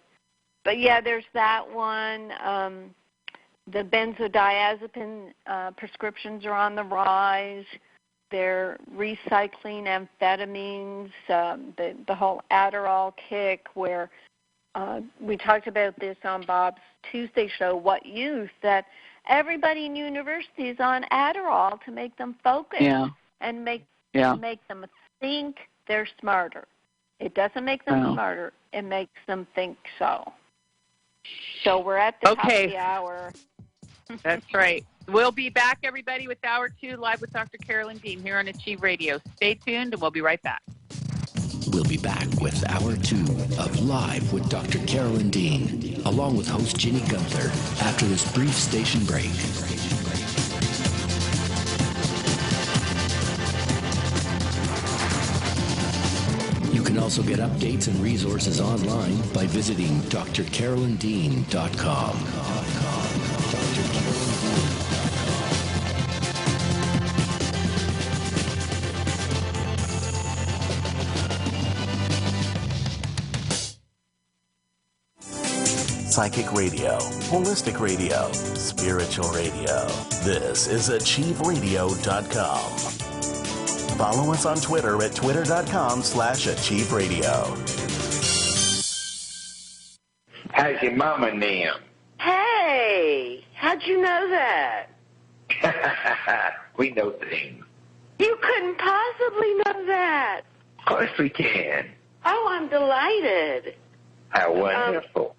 But yeah, there's that one. The benzodiazepine prescriptions are on the rise. They're recycling amphetamines, the whole Adderall kick, where we talked about this on Bob's Tuesday show, What Youth, that everybody in university is on Adderall to make them focus and make them think they're smarter. It doesn't make them smarter. It makes them think so. So we're at the top of the hour. That's right. We'll be back, everybody, with Hour 2, live with Dr. Carolyn Dean here on Achieve Radio. Stay tuned, and we'll be right back. We'll be back with Hour 2 of Live with Dr. Carolyn Dean, along with host Ginny Gunther, after this brief station break. You can also get updates and resources online by visiting drcarolyndean.com. Psychic radio, holistic radio, spiritual radio. This is achieveradio.com. Follow us on Twitter at twitter.com/achieveradio. How's your mama, Nim? Hey, how'd you know that? We know things. You couldn't possibly know that. Of course we can. Oh, I'm delighted. How wonderful.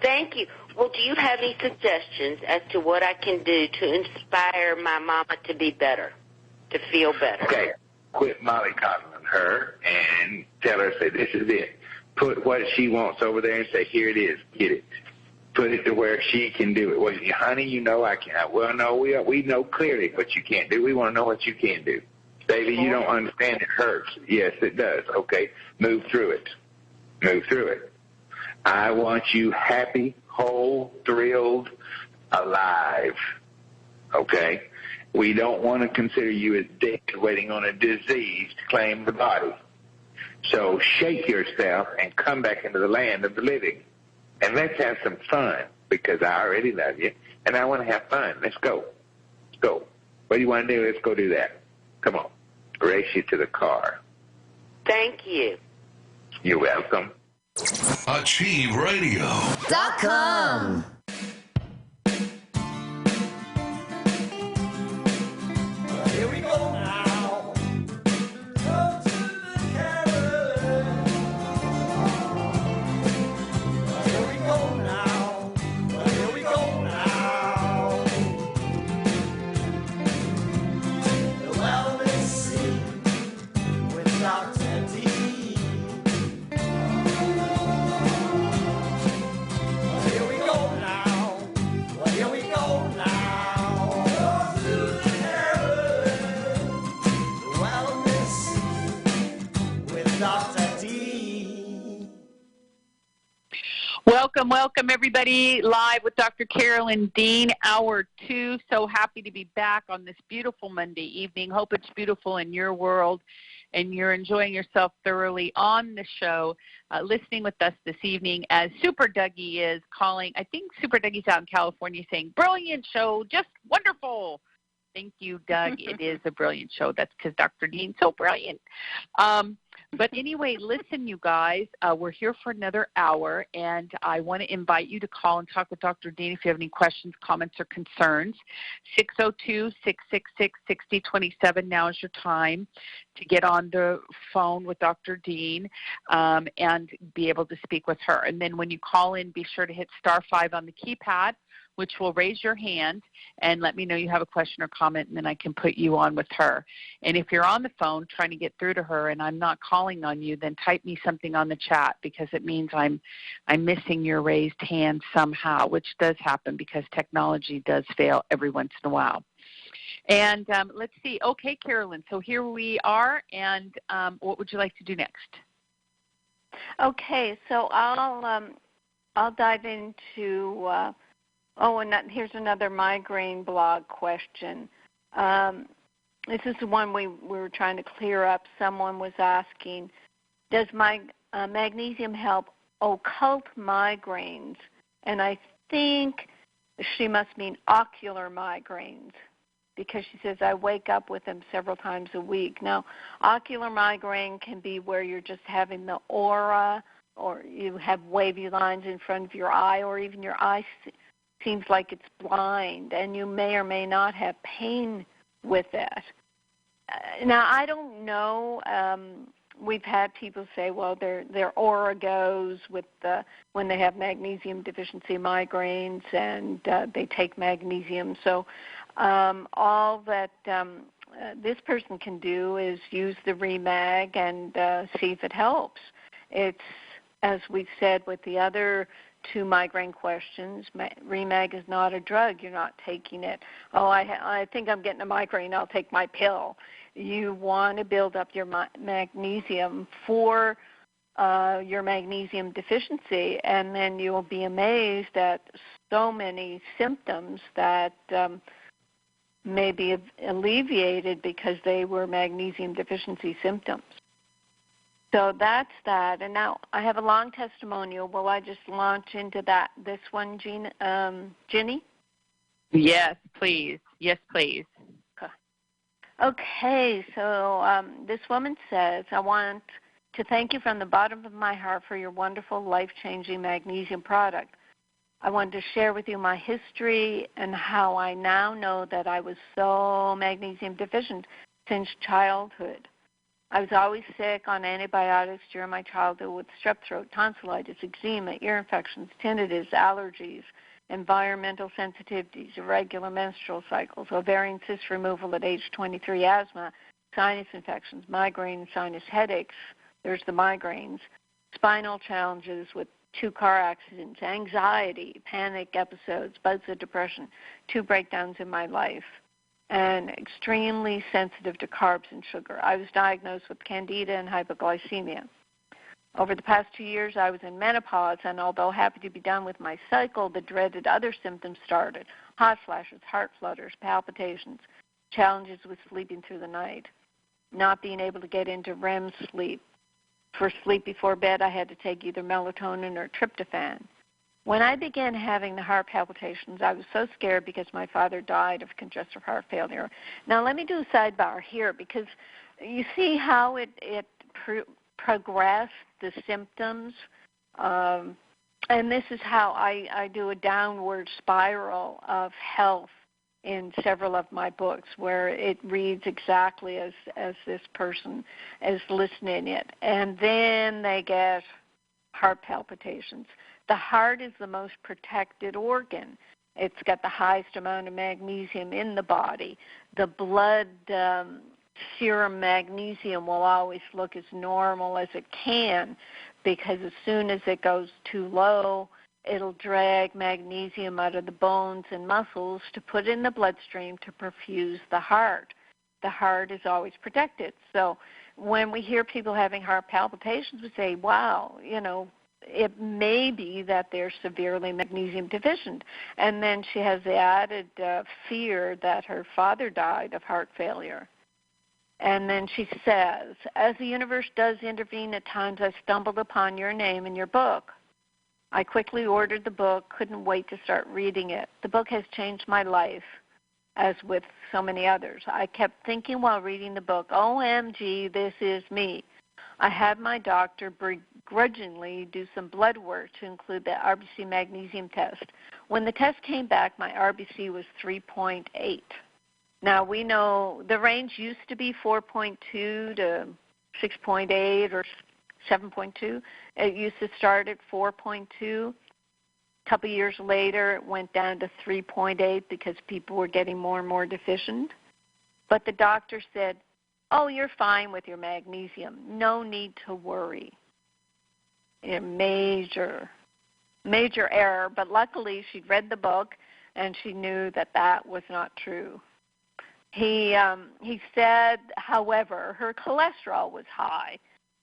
Thank you. Well, do you have any suggestions as to what I can do to inspire my mama to be better, to feel better? Okay, quit mollycoddling her and tell her, say, this is it. Put what she wants over there and say, here it is, get it. Put it to where she can do it. Well, honey, you know I can't. Well, no, we know clearly what you can't do. We want to know what you can do. Baby, you don't understand. It hurts. Yes, it does. Okay, move through it. Move through it. I want you happy, whole, thrilled, alive. Okay? We don't want to consider you as dead, waiting on a disease to claim the body. So shake yourself and come back into the land of the living. And let's have some fun, because I already love you, and I want to have fun. Let's go. Let's go. What do you want to do? Let's go do that. Come on. Race you to the car. Thank you. You're welcome. AchieveRadio.com. Here we go now. Go to the Carolyn. Here we go now. Here we go now. The wellness scene with Dr. D. Here we go now. Here we go now. Go to the Carolyn. The wellness scene with Dr. D. Welcome, everybody, live with Dr. Carolyn Dean, Hour 2. So happy to be back on this beautiful Monday evening. Hope it's beautiful in your world and you're enjoying yourself thoroughly on the show, listening with us this evening as Super Dougie is calling. I think Super Dougie's out in California saying, brilliant show, just wonderful. Thank you, Doug. It is a brilliant show. That's because Dr. Dean's so brilliant. But anyway, listen, you guys, we're here for another hour, and I want to invite you to call and talk with Dr. Dean if you have any questions, comments, or concerns. 602-666-6027 now is your time to get on the phone with Dr. Dean and be able to speak with her. And then when you call in, be sure to hit *5 on the keypad, which will raise your hand and let me know you have a question or comment, and then I can put you on with her. And if you're on the phone trying to get through to her and I'm not calling on you, then type me something on the chat, because it means I'm missing your raised hand somehow, which does happen because technology does fail every once in a while. And let's see. Okay, Carolyn, so here we are, and what would you like to do next? Okay, so I'll dive into, and here's another migraine blog question. This is the one we were trying to clear up. Someone was asking, does magnesium help occult migraines? And I think she must mean ocular migraines, because she says, I wake up with them several times a week. Now, ocular migraine can be where you're just having the aura, or you have wavy lines in front of your eye, or even your eye seems like it's blind, and you may or may not have pain with that. Now, I don't know. We've had people say, well, their aura goes with when they have magnesium deficiency migraines, and they take magnesium. So all that this person can do is use the Remag and see if it helps. It's, as we've said with the other two migraine questions, Remag is not a drug. You're not taking it. Oh, I think I'm getting a migraine, I'll take my pill. You want to build up your magnesium for your magnesium deficiency, and then you'll be amazed at so many symptoms that may be alleviated because they were magnesium deficiency symptoms. So that's that. And now I have a long testimonial. Will I just launch into this one, Ginny? Yes, please. Yes, please. Okay, so this woman says, I want to thank you from the bottom of my heart for your wonderful, life-changing magnesium product. I wanted to share with you my history and how I now know that I was so magnesium deficient since childhood. I was always sick on antibiotics during my childhood with strep throat, tonsillitis, eczema, ear infections, tinnitus, allergies, environmental sensitivities, irregular menstrual cycles, ovarian cyst removal at age 23, asthma, sinus infections, migraine, sinus headaches, there's the migraines, spinal challenges with 2 car accidents, anxiety, panic episodes, bouts of depression, 2 breakdowns in my life, and extremely sensitive to carbs and sugar. I was diagnosed with candida and hypoglycemia. Over the past 2 years, I was in menopause, and although happy to be done with my cycle, the dreaded other symptoms started: hot flashes, heart flutters, palpitations, challenges with sleeping through the night, not being able to get into REM sleep. For sleep before bed, I had to take either melatonin or tryptophan. When I began having the heart palpitations, I was so scared because my father died of congestive heart failure. Now, let me do a sidebar here, because you see how it progressed, the symptoms, and this is how I do a downward spiral of health in several of my books, where it reads exactly as this person is listening it. And then they get heart palpitations. The heart is the most protected organ. It's got the highest amount of magnesium in the body. The blood serum magnesium will always look as normal as it can, because as soon as it goes too low, it'll drag magnesium out of the bones and muscles to put in the bloodstream to perfuse the heart. The heart is always protected. So when we hear people having heart palpitations, we say, wow, it may be that they're severely magnesium deficient. And then she has the added fear that her father died of heart failure. And then she says, as the universe does intervene at times, I stumbled upon your name in your book. I quickly ordered the book, couldn't wait to start reading it. The book has changed my life, as with so many others. I kept thinking while reading the book, OMG, this is me. I had my doctor begrudgingly do some blood work to include the RBC magnesium test. When the test came back, my RBC was 3.8. Now, we know the range used to be 4.2 to 6.8 or 7.2. It used to start at 4.2. A couple years later, it went down to 3.8 because people were getting more and more deficient. But the doctor said, oh, you're fine with your magnesium. No need to worry. A major error. But luckily, she'd read the book, and she knew that that was not true. He said, however, her cholesterol was high.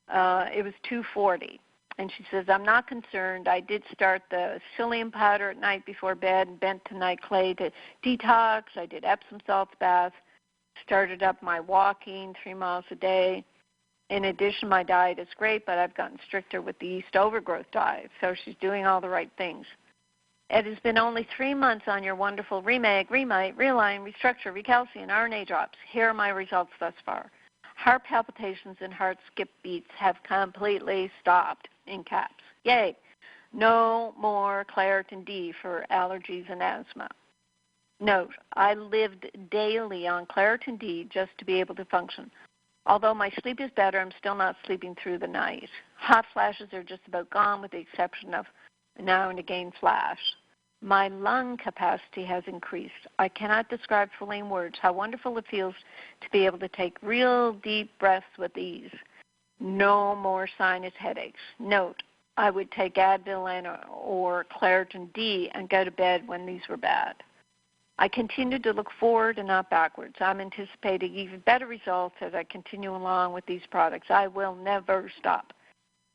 It was 240. And she says, I'm not concerned. I did start the psyllium powder at night before bed and bentonite clay to detox. I did Epsom salts bath, started up my walking 3 miles a day. In addition, my diet is great, but I've gotten stricter with the yeast overgrowth diet. So she's doing all the right things. It has been only 3 months on your wonderful Remag, Remite, Realign, Restructure, Recalcium, RNA drops. Here are my results thus far. Heart palpitations and heart skip beats have completely stopped, in caps. Yay. No more Claritin D for allergies and asthma. Note, I lived daily on Claritin D just to be able to function. Although my sleep is better, I'm still not sleeping through the night. Hot flashes are just about gone with the exception of now and again flash. My lung capacity has increased. I cannot describe fully in words how wonderful it feels to be able to take real deep breaths with ease. No more sinus headaches. Note, I would take Advil or Claritin D and go to bed when these were bad. I continue to look forward and not backwards. I'm anticipating even better results as I continue along with these products. I will never stop.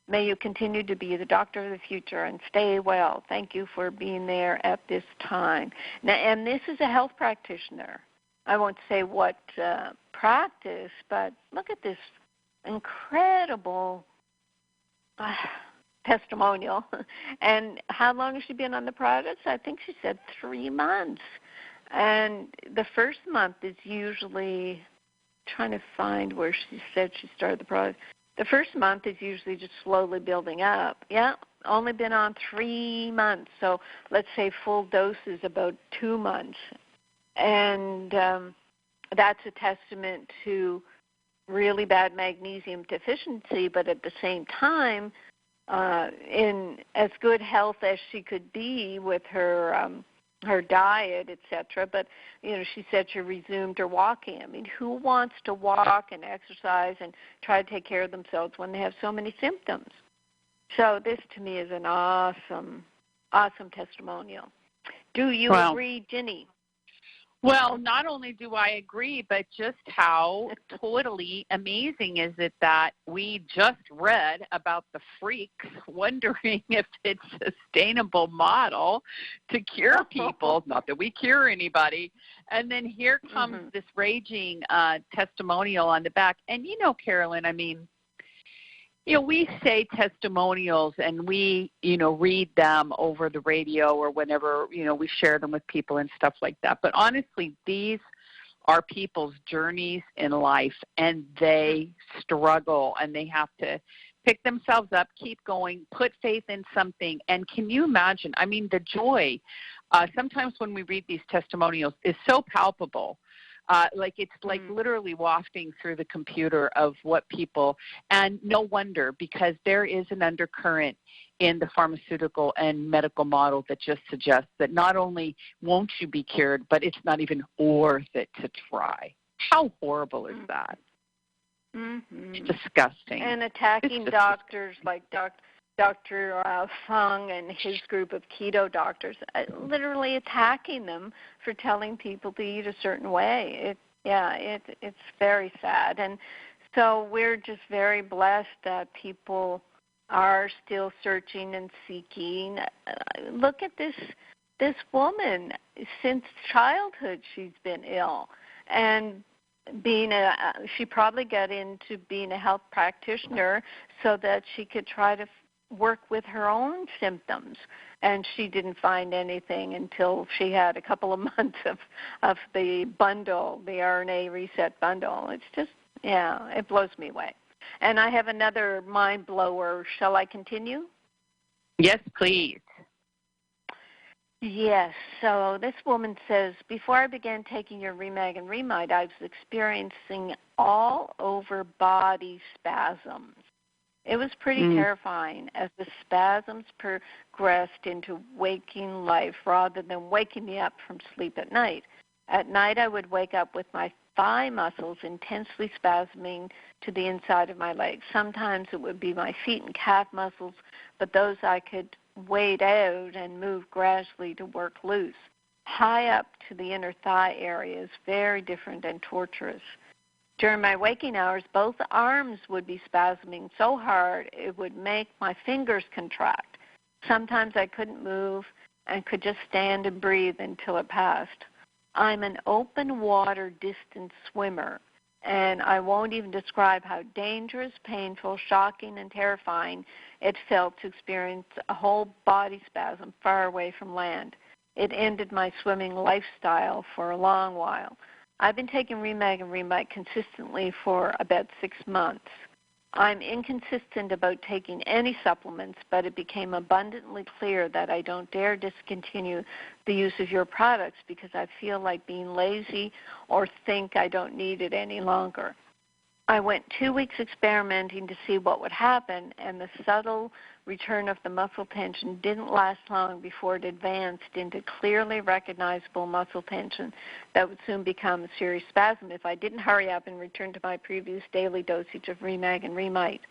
May you continue to be the doctor of the future and stay well. Thank you for being there at this time. Now, and this is a health practitioner. I won't say what practice, but look at this incredible testimonial. And how long has she been on the products? I think she said 3 months. And the first month is usually, trying to find where she said she started the product. The first month is usually just slowly building up. Yeah, only been on 3 months. So let's say full dose is about 2 months. And that's a testament to really bad magnesium deficiency, but at the same time, in as good health as she could be with her diet, etc. But, you know, she said she resumed her walking. I mean, who wants to walk and exercise and try to take care of themselves when they have so many symptoms? So this, to me, is an awesome, awesome testimonial. Do you agree, Ginny? Well, not only do I agree, but just how totally amazing is it that we just read about the freaks wondering if it's a sustainable model to cure people, not that we cure anybody. And then here comes this raging testimonial on the back. And, you know, Carolyn, I mean, you know, we say testimonials and we, you know, read them over the radio or whenever, you know, we share them with people and stuff like that. But honestly, these are people's journeys in life, and they struggle, and they have to pick themselves up, keep going, put faith in something. And can you imagine, I mean, the joy, sometimes when we read these testimonials is so palpable. Like it's like literally wafting through the computer of what people, and no wonder, because there is an undercurrent in the pharmaceutical and medical model that just suggests that not only won't you be cured, but it's not even worth it to try. How horrible is that? It's disgusting. And attacking doctors like Dr. Fung and his group of keto doctors, literally attacking them for telling people to eat a certain way. It's very sad. And so we're just very blessed that people are still searching and seeking. Look at this woman. Since childhood she's been ill. And she probably got into being a health practitioner so that she could try to work with her own symptoms, and she didn't find anything until she had a couple of months of the bundle, the RNA reset bundle. It's just, it blows me away. And I have another mind blower. Shall I continue? Yes, please. Yes. So this woman says, before I began taking your Remag and Remite, I was experiencing all over body spasms. It was pretty terrifying as the spasms progressed into waking life rather than waking me up from sleep at night. At night, I would wake up with my thigh muscles intensely spasming to the inside of my legs. Sometimes it would be my feet and calf muscles, but those I could wait out and move gradually to work loose. high up to the inner thigh area is very different and torturous. During my waking hours, both arms would be spasming so hard it would make my fingers contract. Sometimes I couldn't move and could just stand and breathe until it passed. I'm an open water distance swimmer, and I won't even describe how dangerous, painful, shocking, and terrifying it felt to experience a whole body spasm far away from land. It ended my swimming lifestyle for a long while. I've been taking Remag and Remag consistently for about 6 months. I'm inconsistent about taking any supplements, but it became abundantly clear that I don't dare discontinue the use of your products because I feel like being lazy or think I don't need it any longer. I went 2 weeks experimenting to see what would happen, and the subtle return of the muscle tension didn't last long before it advanced into clearly recognizable muscle tension that would soon become a serious spasm if I didn't hurry up and return to my previous daily dosage of Remag and Remite.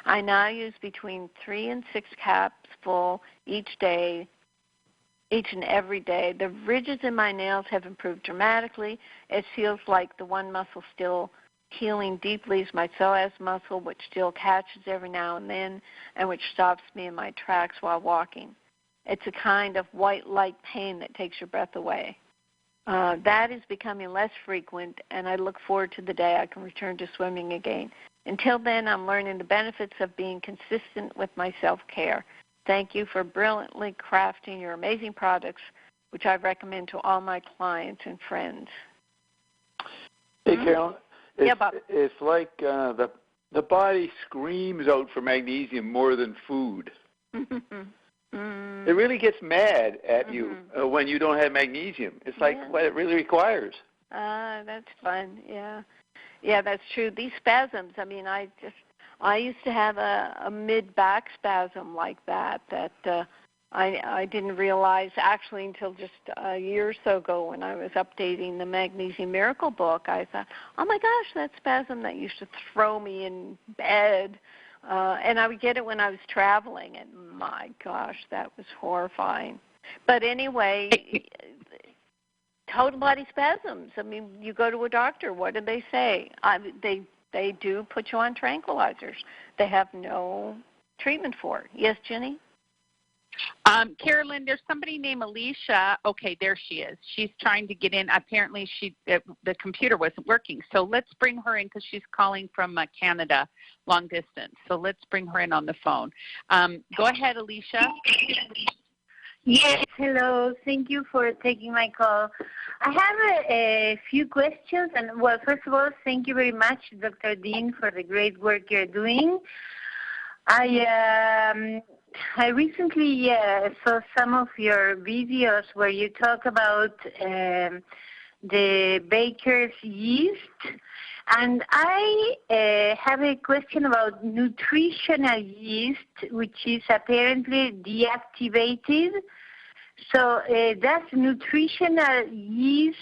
I now use between 3 and 6 caps full each and every day. The ridges in my nails have improved dramatically. It feels like the one muscle still healing deeply is my psoas muscle, which still catches every now and then and which stops me in my tracks while walking. It's a kind of white light pain that takes your breath away. That is becoming less frequent, and I look forward to the day I can return to swimming again. Until then, I'm learning the benefits of being consistent with my self-care. Thank you for brilliantly crafting your amazing products, which I recommend to all my clients and friends. Hey, Carolyn. Bob. It's like the body screams out for magnesium more than food. It really gets mad at you when you don't have magnesium. It's like what it really requires. That's fun. Yeah, that's true. These spasms, I mean, I used to have a mid-back spasm like that I didn't realize actually until just a year or so ago when I was updating the Magnesium Miracle book. I thought, oh my gosh, that spasm that used to throw me in bed. And I would get it when I was traveling, and my gosh, that was horrifying. But anyway, total body spasms. I mean, you go to a doctor, what do they say? They do put you on tranquilizers. They have no treatment for it. Yes, Jenny? Carolyn, there's somebody named Alicia. Okay, there she is. She's trying to get in. Apparently, the computer wasn't working. So let's bring her in because she's calling from Canada, long distance. So let's bring her in on the phone. Go ahead, Alicia. Yes, hello. Thank you for taking my call. I have a few questions. And, well, first of all, thank you very much, Dr. Dean, for the great work you're doing. I recently saw some of your videos where you talk about the baker's yeast, and I have a question about nutritional yeast, which is apparently deactivated. So does nutritional yeast,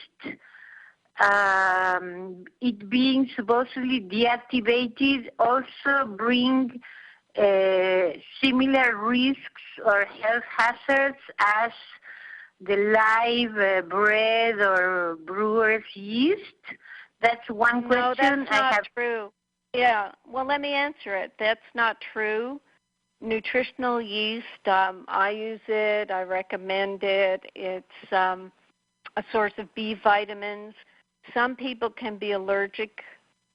it being supposedly deactivated, also bring similar risks or health hazards as the live bread or brewer's yeast? That's one question. No, that's not true. Yeah, well, let me answer it. That's not true. Nutritional yeast, I use it. I recommend it. It's a source of B vitamins. Some people can be allergic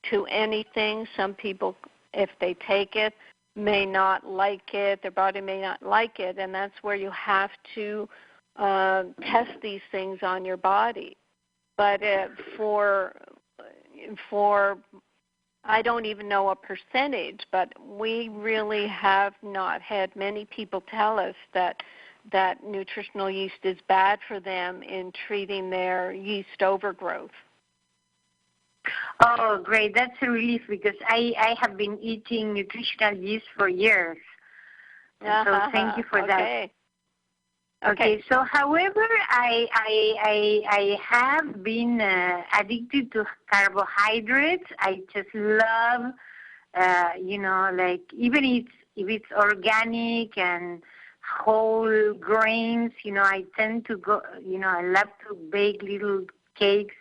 to anything. Some people, if they take it, may not like it, their body may not like it, and that's where you have to test these things on your body. But for I don't even know a percentage, but we really have not had many people tell us that nutritional yeast is bad for them in treating their yeast overgrowth. Oh, great. That's a relief because I have been eating nutritional yeast for years. So thank you for that. Okay. So, however, I have been addicted to carbohydrates. I just love, like even if it's organic and whole grains. I tend to go, I love to bake little cakes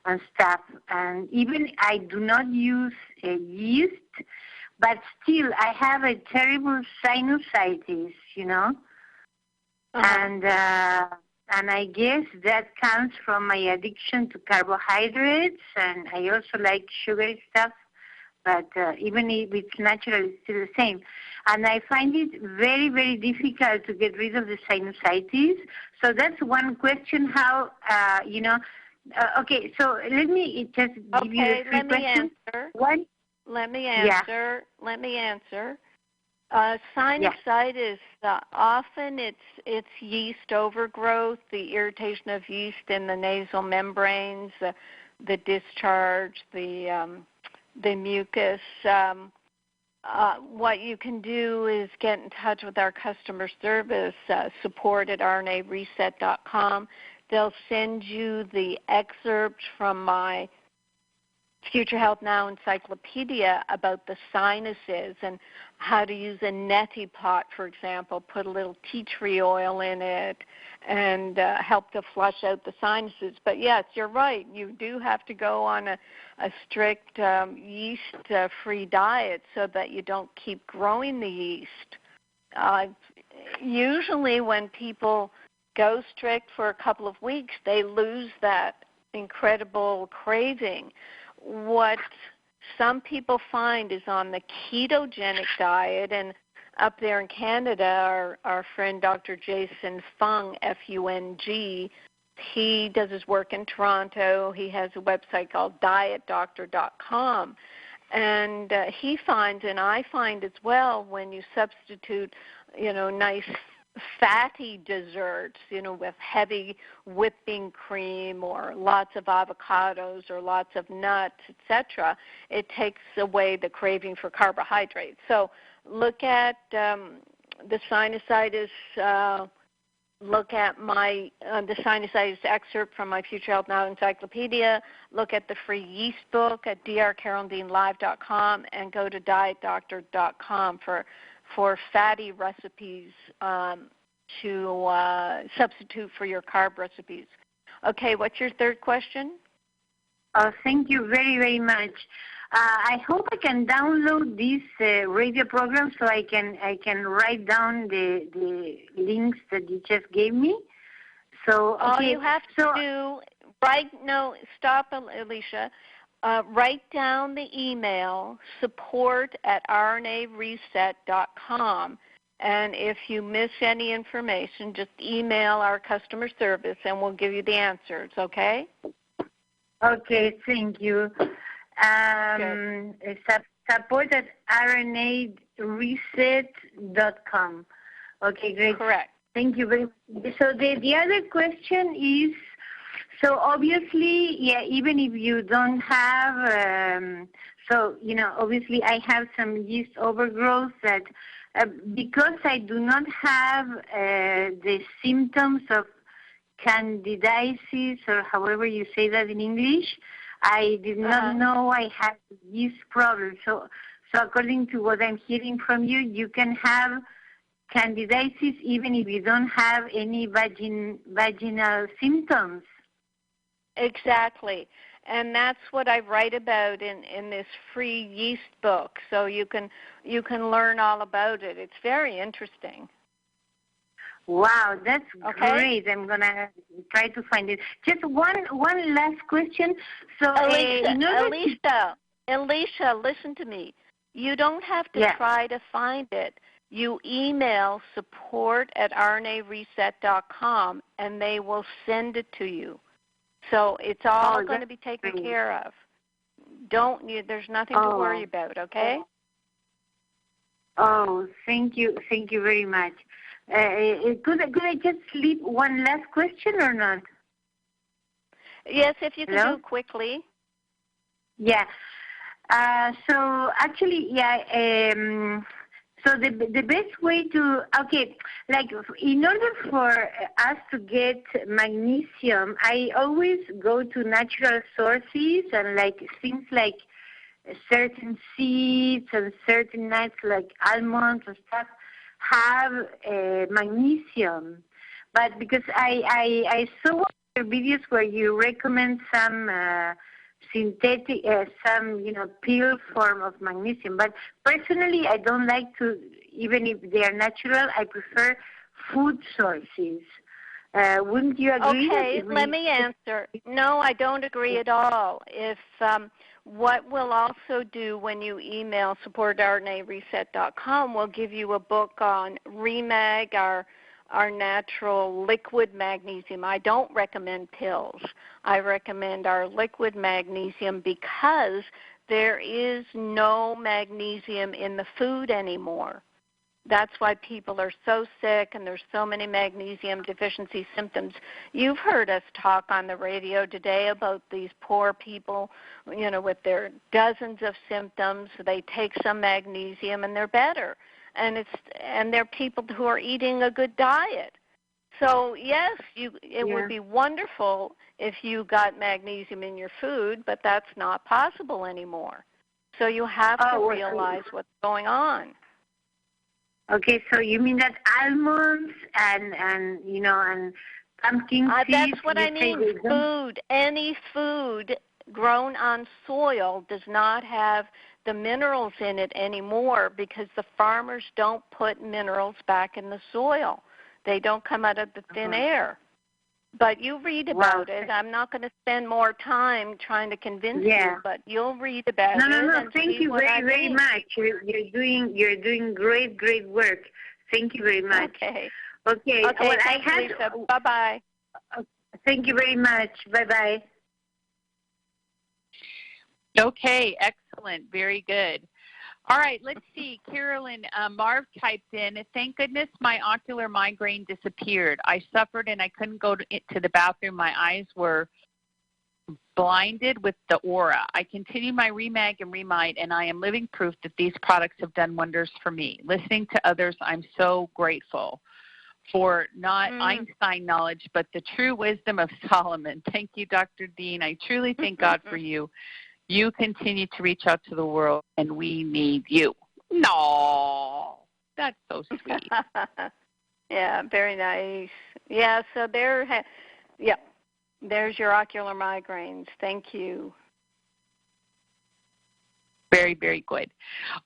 and stuff. And even I do not use yeast, but still I have a terrible sinusitis, And I guess that comes from my addiction to carbohydrates, and I also like sugary stuff, but even if it's natural, it's still the same. And I find it very, very difficult to get rid of the sinusitis. So that's one question, how, okay, so let me just give you the three questions. Let me answer. Sinusitis, often it's yeast overgrowth, the irritation of yeast in the nasal membranes, the discharge, the mucus. What you can do is get in touch with our customer service, support at rnareset.com. They'll send you the excerpt from my Future Health Now encyclopedia about the sinuses and how to use a neti pot, for example, put a little tea tree oil in it and help to flush out the sinuses. But yes, you're right. You do have to go on a strict yeast-free diet so that you don't keep growing the yeast. Usually when people go strict for a couple of weeks, they lose that incredible craving. What some people find is on the ketogenic diet, and up there in Canada, our friend Dr. Jason Fung, F-U-N-G, he does his work in Toronto. He has a website called dietdoctor.com. And he finds, and I find as well, when you substitute, nice fatty desserts, with heavy whipping cream or lots of avocados or lots of nuts, etc., it takes away the craving for carbohydrates. So look at the sinusitis. Look at the sinusitis excerpt from my Future Health Now encyclopedia. Look at the free yeast book at drcarolyndeanlive.com and go to dietdoctor.com for fatty recipes to substitute for your carb recipes. Okay, what's your third question? Thank you very, very much. I hope I can download this radio program so I can write down the links that you just gave me. So all you have to do, stop, Alicia. Write down the email, support@rnareset.com, and if you miss any information, just email our customer service and we'll give you the answers, okay? Okay, thank you. Support@rnareset.com. Okay, great. Correct. Thank you very much. So the other question is, so obviously, even if you don't have, obviously I have some yeast overgrowth that, because I do not have the symptoms of candidiasis, or however you say that in English, I did not know I had yeast problems. So according to what I'm hearing from you, you can have candidiasis even if you don't have any vaginal symptoms. Exactly. And that's what I write about in this free yeast book. So you can learn all about it. It's very interesting. Wow, that's great. I'm going to try to find it. Just one last question. So, Alicia, listen to me. You don't have to try to find it. You email support@rnareset.com, and they will send it to you. So it's all going to be taken care of. There's nothing to worry about, okay? Oh, thank you. Thank you very much. Could I just slip one last question or not? Yes, if you can do it quickly. Yeah. So actually, so the best way to, in order for us to get magnesium, I always go to natural sources and things like certain seeds and certain nuts like almonds and stuff. have magnesium. But because I saw your videos where you recommend some synthetic, pill form of magnesium. But personally, I don't like to, even if they are natural, I prefer food sources. Wouldn't you agree? Okay, let me answer. No, I don't agree at all. If what we'll also do when you email support@rnareset.com, we'll give you a book on Remag, our natural liquid magnesium. I don't recommend pills. I recommend our liquid magnesium because there is no magnesium in the food anymore. That's why people are so sick and there's so many magnesium deficiency symptoms. You've heard us talk on the radio today about these poor people, with their dozens of symptoms. They take some magnesium and they're better. And they're people who are eating a good diet. So yes, it would be wonderful if you got magnesium in your food, but that's not possible anymore. So you have to realize what's going on. Okay, so you mean that almonds and pumpkin seeds? That's what I mean. Food, any food grown on soil does not have the minerals in it anymore because the farmers don't put minerals back in the soil. They don't come out of the thin air. But you read about it. I'm not going to spend more time trying to convince you, but you'll read about it. No. Thank you very much. You're doing great work. Thank you very much. Okay. Well, thanks, Lisa. Bye-bye. Thank you very much. Bye-bye. Okay, excellent. Very good. All right, let's see. Carolyn, Marv typed in, thank goodness my ocular migraine disappeared. I suffered and I couldn't go to the bathroom. My eyes were blinded with the aura. I continue my Remag and Remite, and I am living proof that these products have done wonders for me. Listening to others, I'm so grateful for not Einstein knowledge, but the true wisdom of Solomon. Thank you, Dr. Dean. I truly thank God for you. You continue to reach out to the world, and we need you. No, that's so sweet. Yeah, very nice. Yeah, so there's your ocular migraines. Thank you. Very, very good.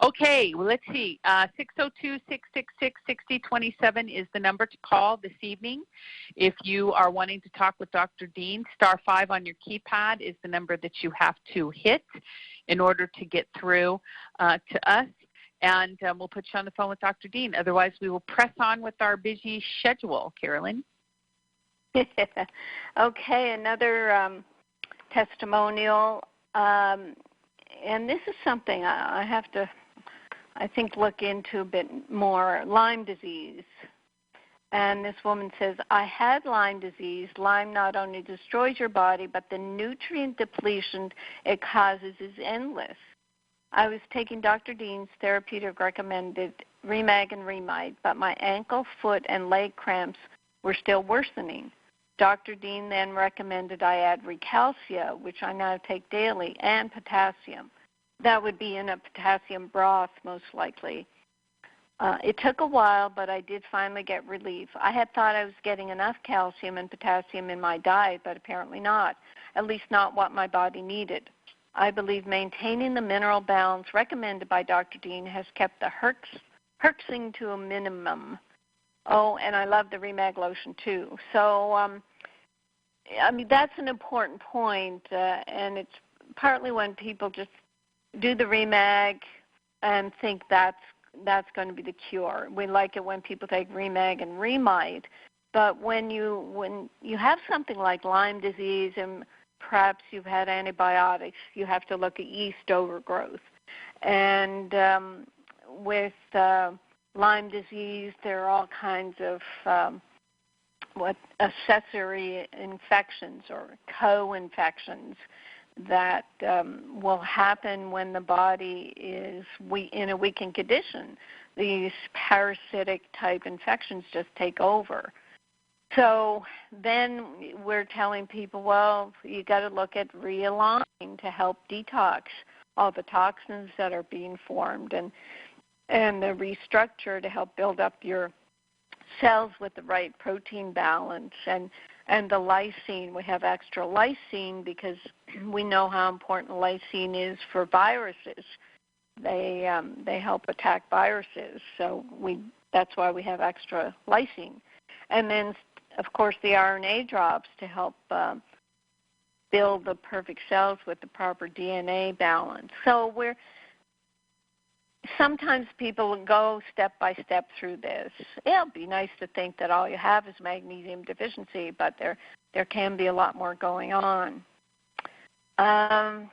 Okay, well, let's see. 602-666-6027 is the number to call this evening. If you are wanting to talk with Dr. Dean, *5 on your keypad is the number that you have to hit in order to get through to us. And we'll put you on the phone with Dr. Dean. Otherwise, we will press on with our busy schedule. Carolyn? Okay, another testimonial. And this is something I have to, I think, look into a bit more. Lyme disease. And this woman says, I had Lyme disease. Lyme not only destroys your body, but the nutrient depletion it causes is endless. I was taking Dr. Dean's therapeutic recommended Remag and Remite, but my ankle, foot, and leg cramps were still worsening. Dr. Dean then recommended I add Recalcia, which I now take daily, and potassium. That would be in a potassium broth, most likely. It took a while, but I did finally get relief. I had thought I was getting enough calcium and potassium in my diet, but apparently not, at least not what my body needed. I believe maintaining the mineral balance recommended by Dr. Dean has kept the herxing to a minimum. Oh, and I love the Remag lotion, too. So, that's an important point, and it's partly when people just do the Remag and think that's going to be the cure. We like it when people take Remag and Remite, but when you have something like Lyme disease and perhaps you've had antibiotics, you have to look at yeast overgrowth. And with Lyme disease, there are all kinds of accessory infections or co-infections that will happen when the body is in a weakened condition. These parasitic type infections just take over. So then we're telling people, well, you got to look at realigning to help detox all the toxins that are being formed. And and the restructure to help build up your cells with the right protein balance, and the lysine. We have extra lysine because we know how important lysine is for viruses. They help attack viruses, so that's why we have extra lysine. And then, of course, the RNA drops to help build the perfect cells with the proper DNA balance. So sometimes people go step by step through this. Yeah, it'd be nice to think that all you have is magnesium deficiency, but there can be a lot more going on. All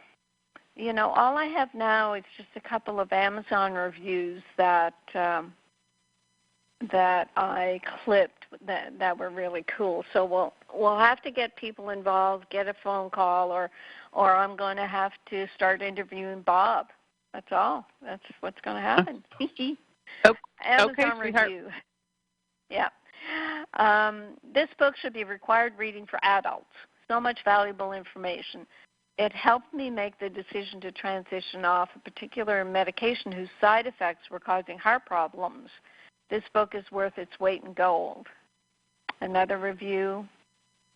I have now is just a couple of Amazon reviews that I clipped that were really cool. So we'll have to get people involved, get a phone call, or I'm going to have to start interviewing Bob. That's all. That's what's going to happen. Amazon review. Yeah. This book should be required reading for adults. So much valuable information. It helped me make the decision to transition off a particular medication whose side effects were causing heart problems. This book is worth its weight in gold. Another review.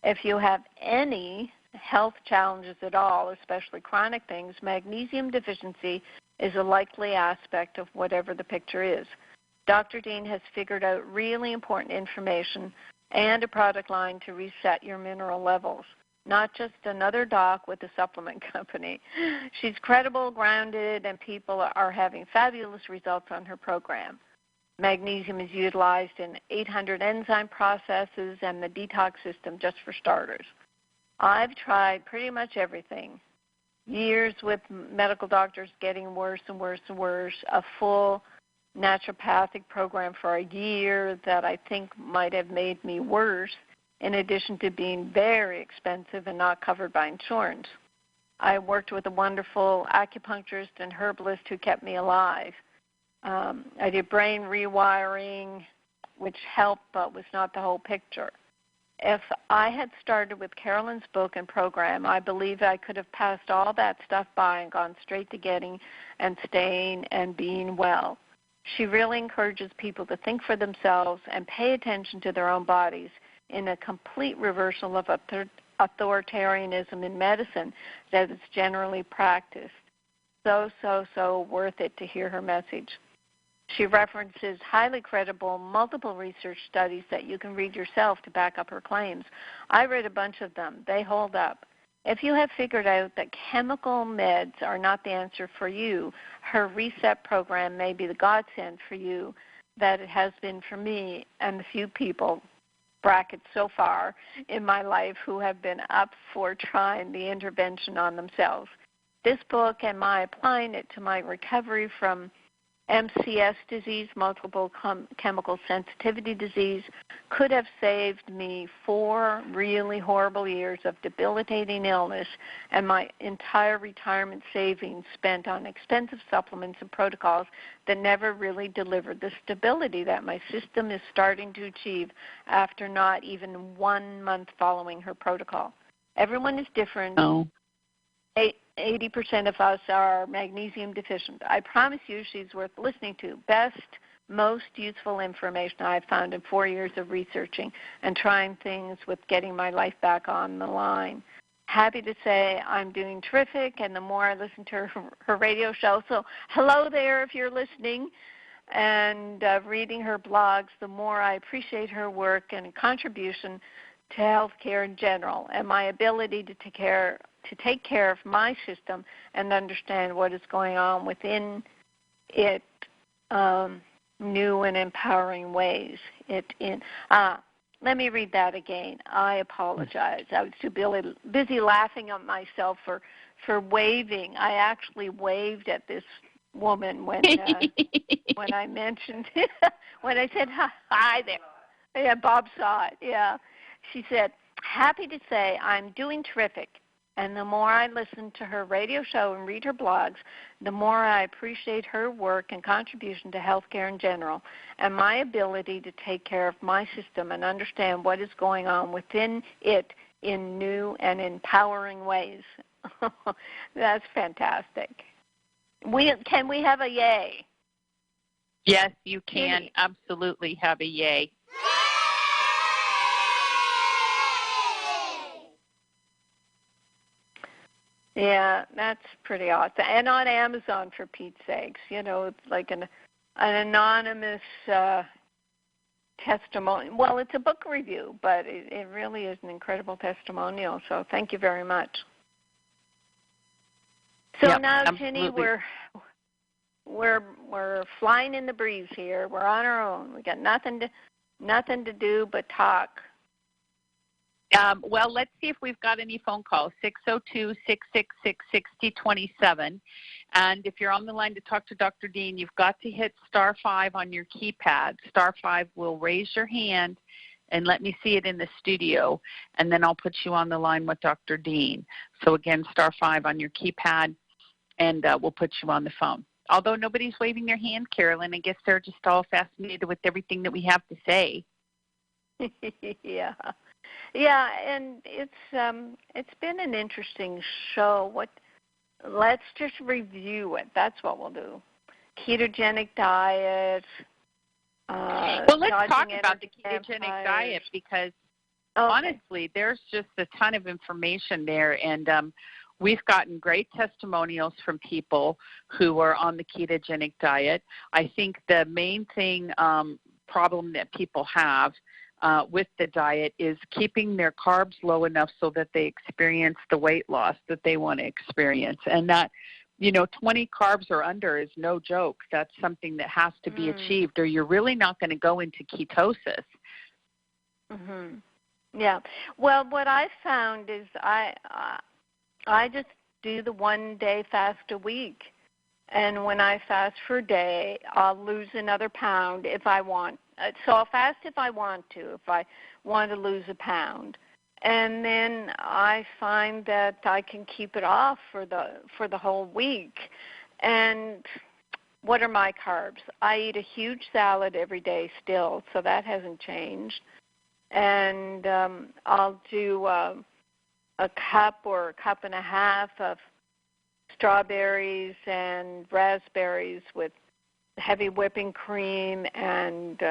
If you have any health challenges at all, especially chronic things, magnesium deficiency is a likely aspect of whatever the picture is. Dr. Dean has figured out really important information and a product line to reset your mineral levels. Not just another doc with a supplement company. She's credible, grounded, and people are having fabulous results on her program. Magnesium is utilized in 800 enzyme processes and the detox system, just for starters. I've tried pretty much everything. Years with medical doctors getting worse and worse and worse, a full naturopathic program for a year that I think might have made me worse, in addition to being very expensive and not covered by insurance. I worked with a wonderful acupuncturist and herbalist who kept me alive. I did brain rewiring, which helped but was not the whole picture. If I had started with Carolyn's book and program, I believe I could have passed all that stuff by and gone straight to getting and staying and being well. She really encourages people to think for themselves and pay attention to their own bodies in a complete reversal of authoritarianism in medicine that is generally practiced. So worth it to hear her message. She references highly credible multiple research studies that you can read yourself to back up her claims. I read a bunch of them. They hold up. If you have figured out that chemical meds are not the answer for you, her reset program may be the godsend for you that it has been for me and the few people, brackets so far, in my life who have been up for trying the intervention on themselves. This book and my applying it to my recovery from MCS disease, multiple chemical sensitivity disease, could have saved me 4 really horrible years of debilitating illness and my entire retirement savings spent on expensive supplements and protocols that never really delivered the stability that my system is starting to achieve after not even 1 month following her protocol. Everyone is different. 80% of us are magnesium deficient. I promise you she's worth listening to. Best, most useful information I've found in 4 years of researching and trying things with getting my life back on the line. Happy to say I'm doing terrific, and the more I listen to her radio show, so hello there if you're listening, and reading her blogs, the more I appreciate her work and contribution to healthcare in general and my ability to take care of my system and understand what is going on within it, new and empowering ways. Let me read that again. I apologize. I was too busy laughing at myself for waving. I actually waved at this woman when I mentioned when I said hi there. Yeah, Bob saw it. Yeah, she said, "Happy to say I'm doing terrific. And the more I listen to her radio show and read her blogs, the more I appreciate her work and contribution to healthcare in general and my ability to take care of my system and understand what is going on within it in new and empowering ways." That's fantastic. Can we have a yay? Yes, you can absolutely have a yay. Yeah, that's pretty awesome. And on Amazon, for Pete's sakes, it's like an anonymous testimony. Well, it's a book review, but it really is an incredible testimonial. So thank you very much. So now, absolutely. Ginny, we're flying in the breeze here. We're on our own. We got nothing to do but talk. Well, let's see if we've got any phone calls, 602-666-6027. And if you're on the line to talk to Dr. Dean, you've got to hit *5 on your keypad. *5 will raise your hand and let me see it in the studio, and then I'll put you on the line with Dr. Dean. So, again, *5 on your keypad, and we'll put you on the phone. Although nobody's waving their hand, Carolyn, I guess they're just all fascinated with everything that we have to say. Yeah, and it's been an interesting show. Let's just review it. That's what we'll do. Ketogenic diet. Well, let's talk about the ketogenic diet because honestly, there's just a ton of information there, and we've gotten great testimonials from people who are on the ketogenic diet. I think the main problem that people have with the diet is keeping their carbs low enough so that they experience the weight loss that they want to experience. And that, 20 carbs or under is no joke. That's something that has to be achieved, or you're really not going to go into ketosis. Mm-hmm. Yeah. Well, what I found is I just do the 1 day fast a week. And when I fast for a day, I'll lose another pound if I want. So I'll fast if I want to, if I want to lose a pound. And then I find that I can keep it off for the whole week. And what are my carbs? I eat a huge salad every day still, so that hasn't changed. And I'll do a cup or a cup and a half of strawberries and raspberries with heavy whipping cream and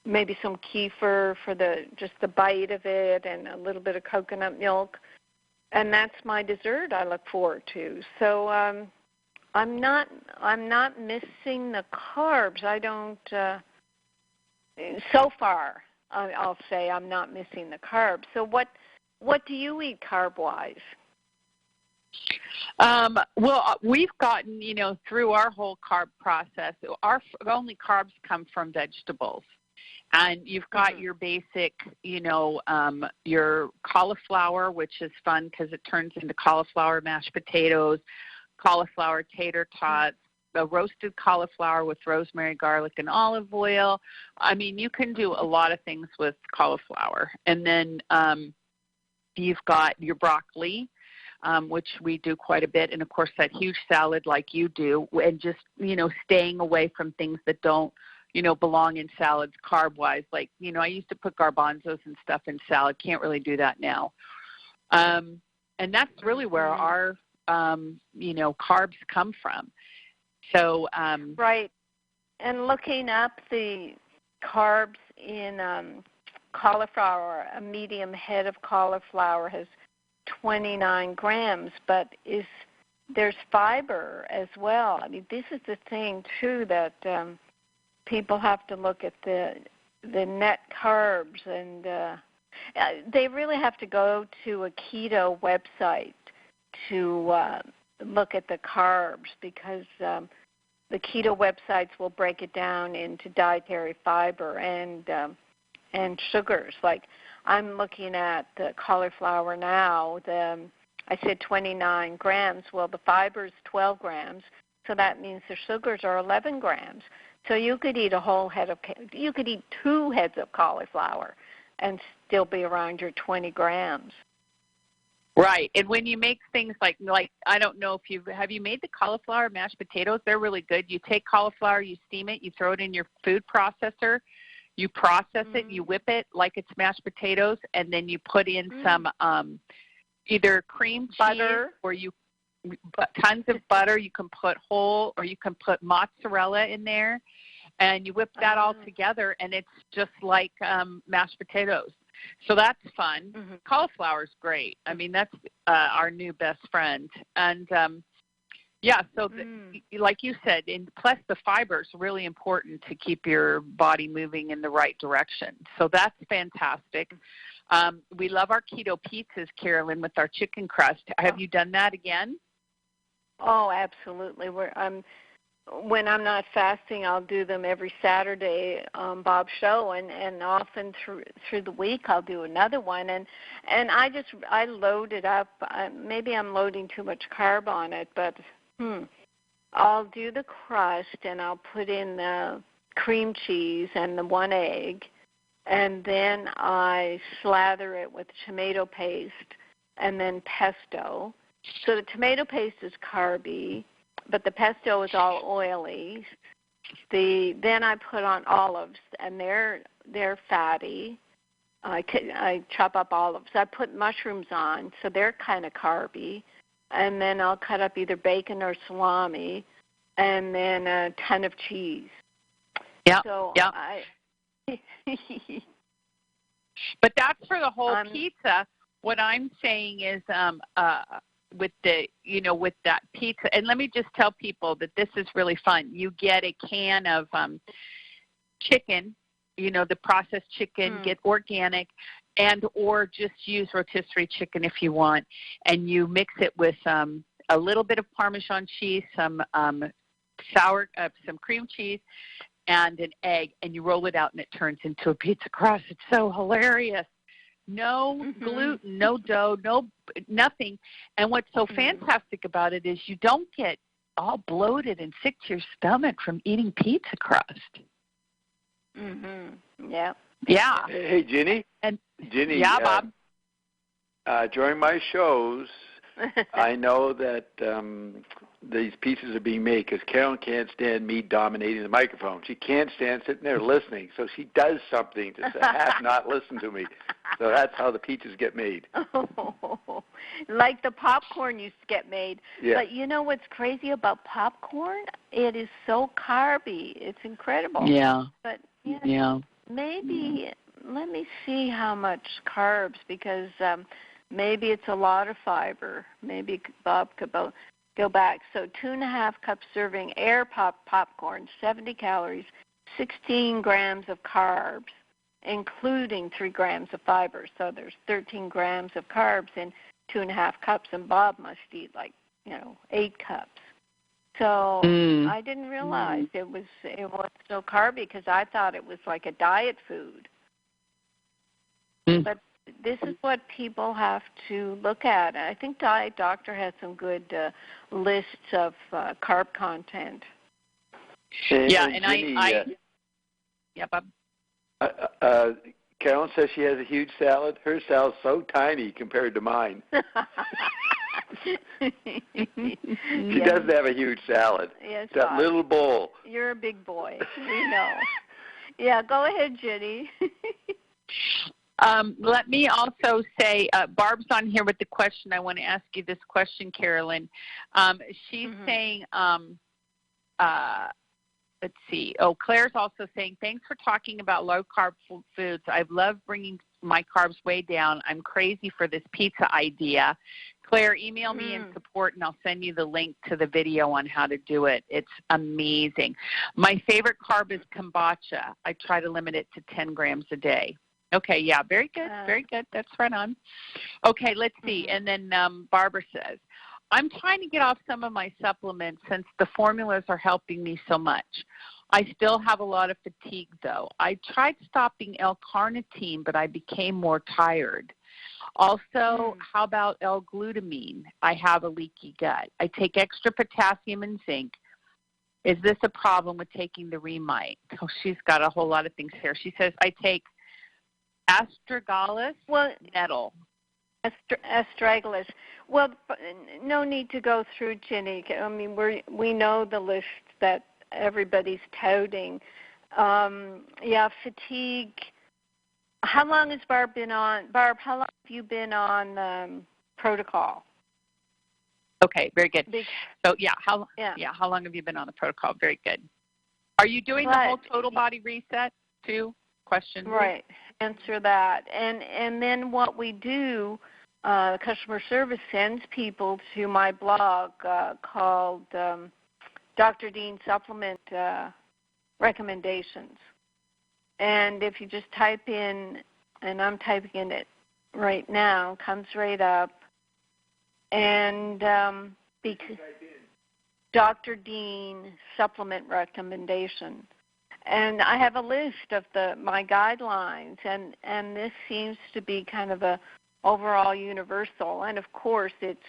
maybe some kefir for just the bite of it, and a little bit of coconut milk, and that's my dessert I look forward to. So I'm not missing the carbs. I don't. So far, I'll say I'm not missing the carbs. So what do you eat carb-wise? Well, we've gotten, through our whole carb process, our only carbs come from vegetables. And you've got your basic, your cauliflower, which is fun because it turns into cauliflower mashed potatoes, cauliflower tater tots, a roasted cauliflower with rosemary, garlic, and olive oil. I mean, you can do a lot of things with cauliflower. And then you've got your broccoli, which we do quite a bit, and, of course, that huge salad like you do, and just, staying away from things that don't, belong in salads carb-wise. Like, I used to put garbanzos and stuff in salad. Can't really do that now. And that's really where our, carbs come from. So right. And looking up the carbs in cauliflower, a medium head of cauliflower has 29 grams, but there's fiber as well. I mean, this is the thing, too, that people have to look at the net carbs, and they really have to go to a keto website to look at the carbs, because the keto websites will break it down into dietary fiber and sugars. Like, I'm looking at the cauliflower now. I said 29 grams. Well, the fiber is 12 grams, so that means the sugars are 11 grams. So you could eat you could eat 2 heads of cauliflower and still be around your 20 grams. Right, and when you make things like I don't know if have you made the cauliflower mashed potatoes? They're really good. You take cauliflower, you steam it, you throw it in your food processor, you process it, you whip it like it's mashed potatoes, and then you put in some either cream butter or tons of butter. You can put whole, or you can put mozzarella in there, and you whip that all together, and it's just like mashed potatoes. So that's fun. Cauliflower is great. I mean, that's our new best friend. And, so like you said, and plus the fiber is really important to keep your body moving in the right direction. So that's fantastic. We love our keto pizzas, Carolyn, with our chicken crust. Have you done that again? Oh, absolutely. When I'm not fasting, I'll do them every Saturday on Bob's show, and often through the week I'll do another one. And I load it up. Maybe I'm loading too much carb on it, but I'll do the crust, and I'll put in the cream cheese and the 1 egg, and then I slather it with tomato paste and then pesto. So the tomato paste is carby, but the pesto is all oily. Then I put on olives, and they're fatty. I chop up olives. I put mushrooms on, so they're kind of carby. And then I'll cut up either bacon or salami, and then a ton of cheese. Yeah. So But that's for the whole pizza. What I'm saying is, with that pizza, and let me just tell people that this is really fun. You get a can of chicken, the processed chicken, get organic, and or just use rotisserie chicken if you want, and you mix it with a little bit of Parmesan cheese, some cream cheese, and an egg, and you roll it out, and it turns into a pizza crust. It's so hilarious. No gluten, no dough, nothing. And what's so fantastic about it is you don't get all bloated and sick to your stomach from eating pizza crust. Yeah. Yeah. Hey, Ginny. Ginny. Yeah, Bob. During my shows, I know that these pieces are being made because Carolyn can't stand me dominating the microphone. She can't stand sitting there listening, so she does something to have not listen to me. So that's how the pizzas get made. Like the popcorn used to get made. Yeah. But you know what's crazy about popcorn? It is so carby. It's incredible. Yeah. But maybe let me see how much carbs, because maybe it's a lot of fiber. Maybe Bob could go back. So 2.5 cup serving air popcorn, 70 calories, 16 grams of carbs, including 3 grams of fiber. So there's 13 grams of carbs in 2.5 cups, and Bob must eat 8 cups. So I didn't realize it was so carby, because I thought it was like a diet food. But this is what people have to look at. I think Diet Doctor has some good lists of carb content. Bob. Carolyn says she has a huge salad. Her salad's so tiny compared to mine. She doesn't have a huge salad. Yes, that Bob. Little bowl. You're a big boy. We know. Yeah, go ahead, Jenny. Let me also say, Barb's on here with the question. I want to ask you this question, Carolyn. She's saying, let's see. Oh, Claire's also saying, thanks for talking about low-carb foods. I've loved bringing my carbs way down. I'm crazy for this pizza idea. Claire, email me in support, and I'll send you the link to the video on how to do it. It's amazing. My favorite carb is kombucha. I try to limit it to 10 grams a day. Okay, yeah, very good, very good. That's right on. Okay, let's see. And then Barbara says, I'm trying to get off some of my supplements since the formulas are helping me so much. I still have a lot of fatigue, though. I tried stopping L-carnitine, but I became more tired. Also, how about L-glutamine? I have a leaky gut. I take extra potassium and zinc. Is this a problem with taking the Remag? Oh, she's got a whole lot of things here. She says, I take astragalus, nettle. Astragalus. Well, no need to go through, Ginny. I mean, we know the list that everybody's touting. Fatigue. How long has Barb been on? Barb, how long have you been on protocol? Okay, very good. So how long have you been on the protocol? Very good. Are you doing the whole total body reset too? Question. Right. Answer that. And then what we do, customer service sends people to my blog called Dr. Dean Supplement Recommendations. And if you just type in, and I'm typing in it right now, it comes right up. And because Dr. Dean Supplement Recommendation. And I have a list of my guidelines, and this seems to be kind of a overall universal. And, of course, it's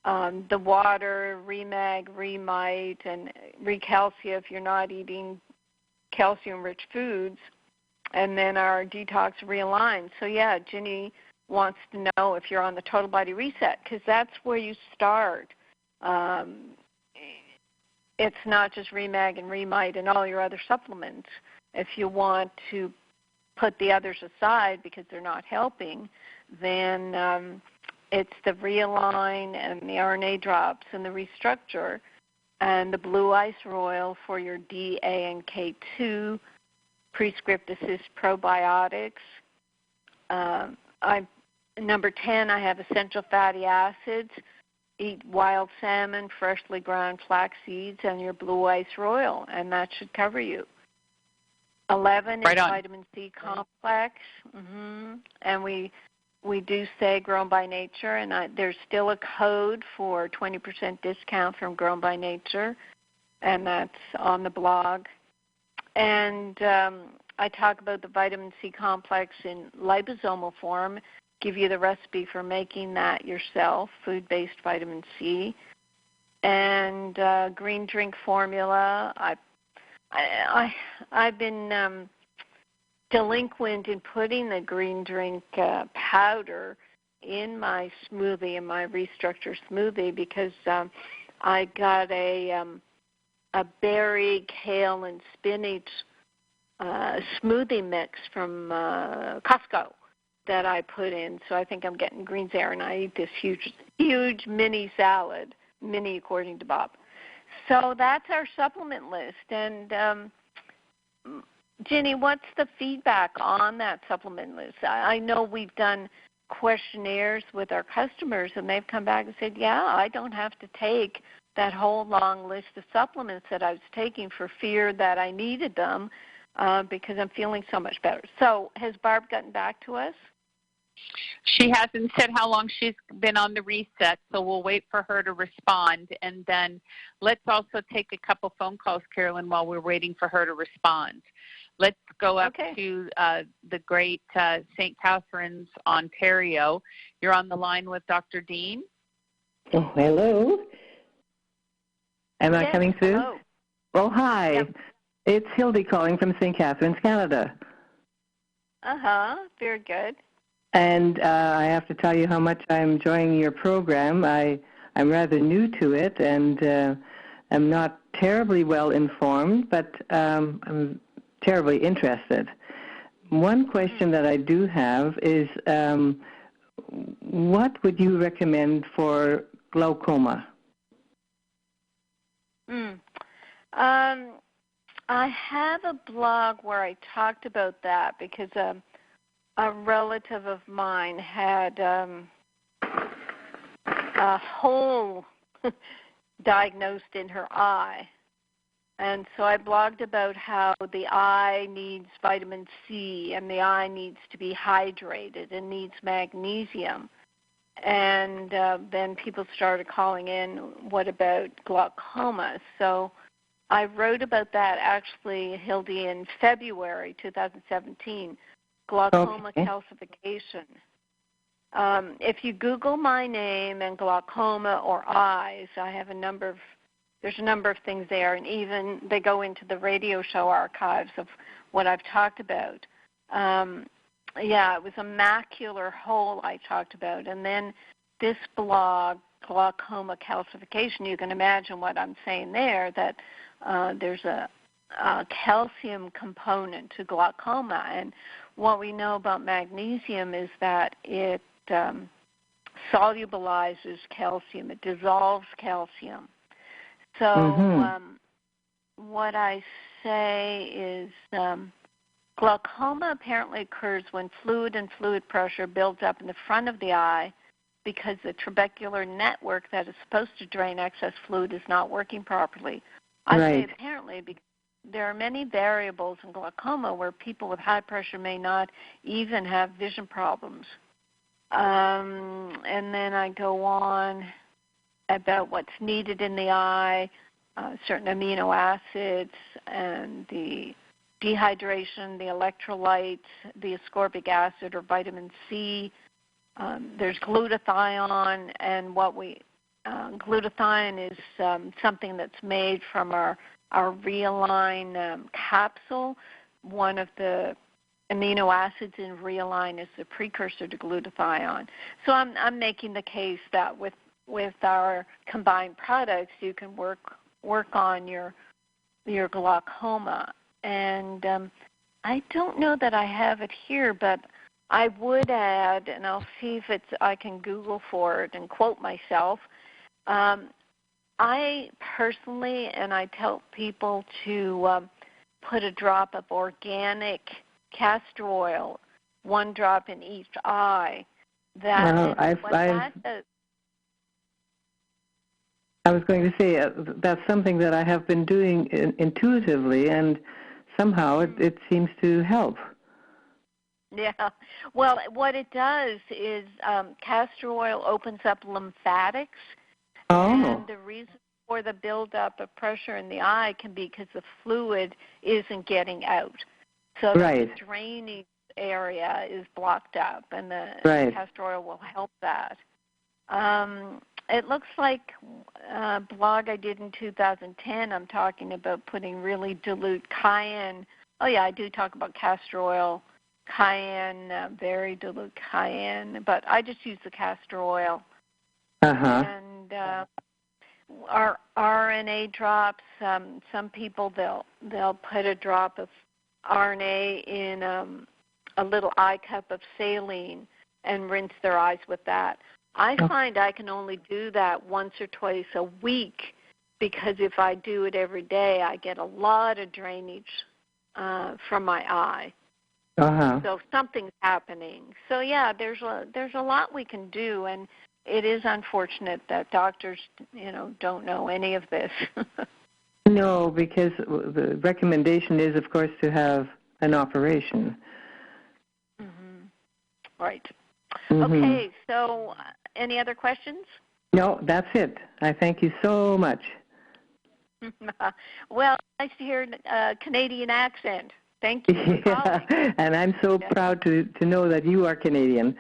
the water, Remag, Remite, and Recalcia if you're not eating calcium-rich foods, and then our detox realign. So, yeah, Ginny wants to know if you're on the total body reset, because that's where you start. It's not just Remag and Remite and all your other supplements. If you want to put the others aside because they're not helping, then it's the realign and the RNA drops and the restructure and the blue ice royal for your D, A, and K2, prescript assist probiotics. Number 10, I have essential fatty acids. Eat wild salmon, freshly ground flax seeds, and your blue ice royal, and that should cover you. 11 is vitamin C complex, and we do say Grown by Nature, and there's still a code for 20% discount from Grown by Nature, and that's on the blog. And I talk about the vitamin C complex in liposomal form, give you the recipe for making that yourself, food-based vitamin C. And green drink formula. I've been delinquent in putting the green drink powder in my smoothie, in my restructure smoothie, because I got a berry, kale, and spinach smoothie mix from Costco that I put in, so I think I'm getting greens there, and I eat this huge mini salad, mini according to Bob. So that's our supplement list. And Ginny, what's the feedback on that supplement list? I know we've done questionnaires with our customers, and they've come back and said, yeah, I don't have to take that whole long list of supplements that I was taking for fear that I needed them because I'm feeling so much better. So has Barb gotten back to us? She hasn't said how long she's been on the reset, so we'll wait for her to respond. And then let's also take a couple phone calls, Carolyn, while we're waiting for her to respond. Let's go up to the great St. Catharines, Ontario. You're on the line with Dr. Dean. Oh, hello. Am I coming through? Hello. Oh, hi. Yep. It's Hildy calling from St. Catharines, Canada. Very good. And I have to tell you how much I'm enjoying your program. I'm rather new to it, and I'm not terribly well informed, but I'm terribly interested. One question that I do have is, what would you recommend for glaucoma? I have a blog where I talked about that because a relative of mine had a hole diagnosed in her eye. And so I blogged about how the eye needs vitamin C and the eye needs to be hydrated and needs magnesium. And then people started calling in, what about glaucoma? So I wrote about that actually, Hildy, in February 2017, glaucoma calcification. If you Google my name and glaucoma or eyes, I have there's a number of things there, and even they go into the radio show archives of what I've talked about. It was a macular hole I talked about. And then this blog, glaucoma calcification, you can imagine what I'm saying there, that there's a calcium component to glaucoma. And what we know about magnesium is that it solubilizes calcium. It dissolves calcium. So what I say is glaucoma apparently occurs when fluid and fluid pressure builds up in the front of the eye because the trabecular network that is supposed to drain excess fluid is not working properly. I say apparently because there are many variables in glaucoma where people with high pressure may not even have vision problems. And then I go on about what's needed in the eye, certain amino acids, and the dehydration, the electrolytes, the ascorbic acid or vitamin C. There's glutathione, and glutathione is something that's made from our Realign capsule. One of the amino acids in Realign is the precursor to glutathione. So I'm making the case that with our combined products, you can work on your glaucoma. And I don't know that I have it here, but I would add, and I'll see if I can Google for it and quote myself. I personally, and I tell people to put a drop of organic castor oil, 1 drop in each eye. I was going to say that's something that I have been doing intuitively, and somehow it seems to help. Yeah. Well, what it does is castor oil opens up lymphatics. And the reason for the buildup of pressure in the eye can be because the fluid isn't getting out. So the drainage area is blocked up, and the castor oil will help that. It looks like a blog I did in 2010, I'm talking about putting really dilute cayenne. Oh, yeah, I do talk about castor oil, cayenne, very dilute cayenne, but I just use the castor oil. And our RNA drops, some people, they'll put a drop of RNA in a little eye cup of saline and rinse their eyes with that. I find I can only do that once or twice a week because if I do it every day, I get a lot of drainage from my eye. So something's happening. So, yeah, there's a lot we can do, and it is unfortunate that doctors, don't know any of this. No, because the recommendation is, of course, to have an operation. Right. Okay, so any other questions? No, that's it. I thank you so much. Well, nice to hear a Canadian accent. Thank you for calling. And I'm so proud to know that you are Canadian.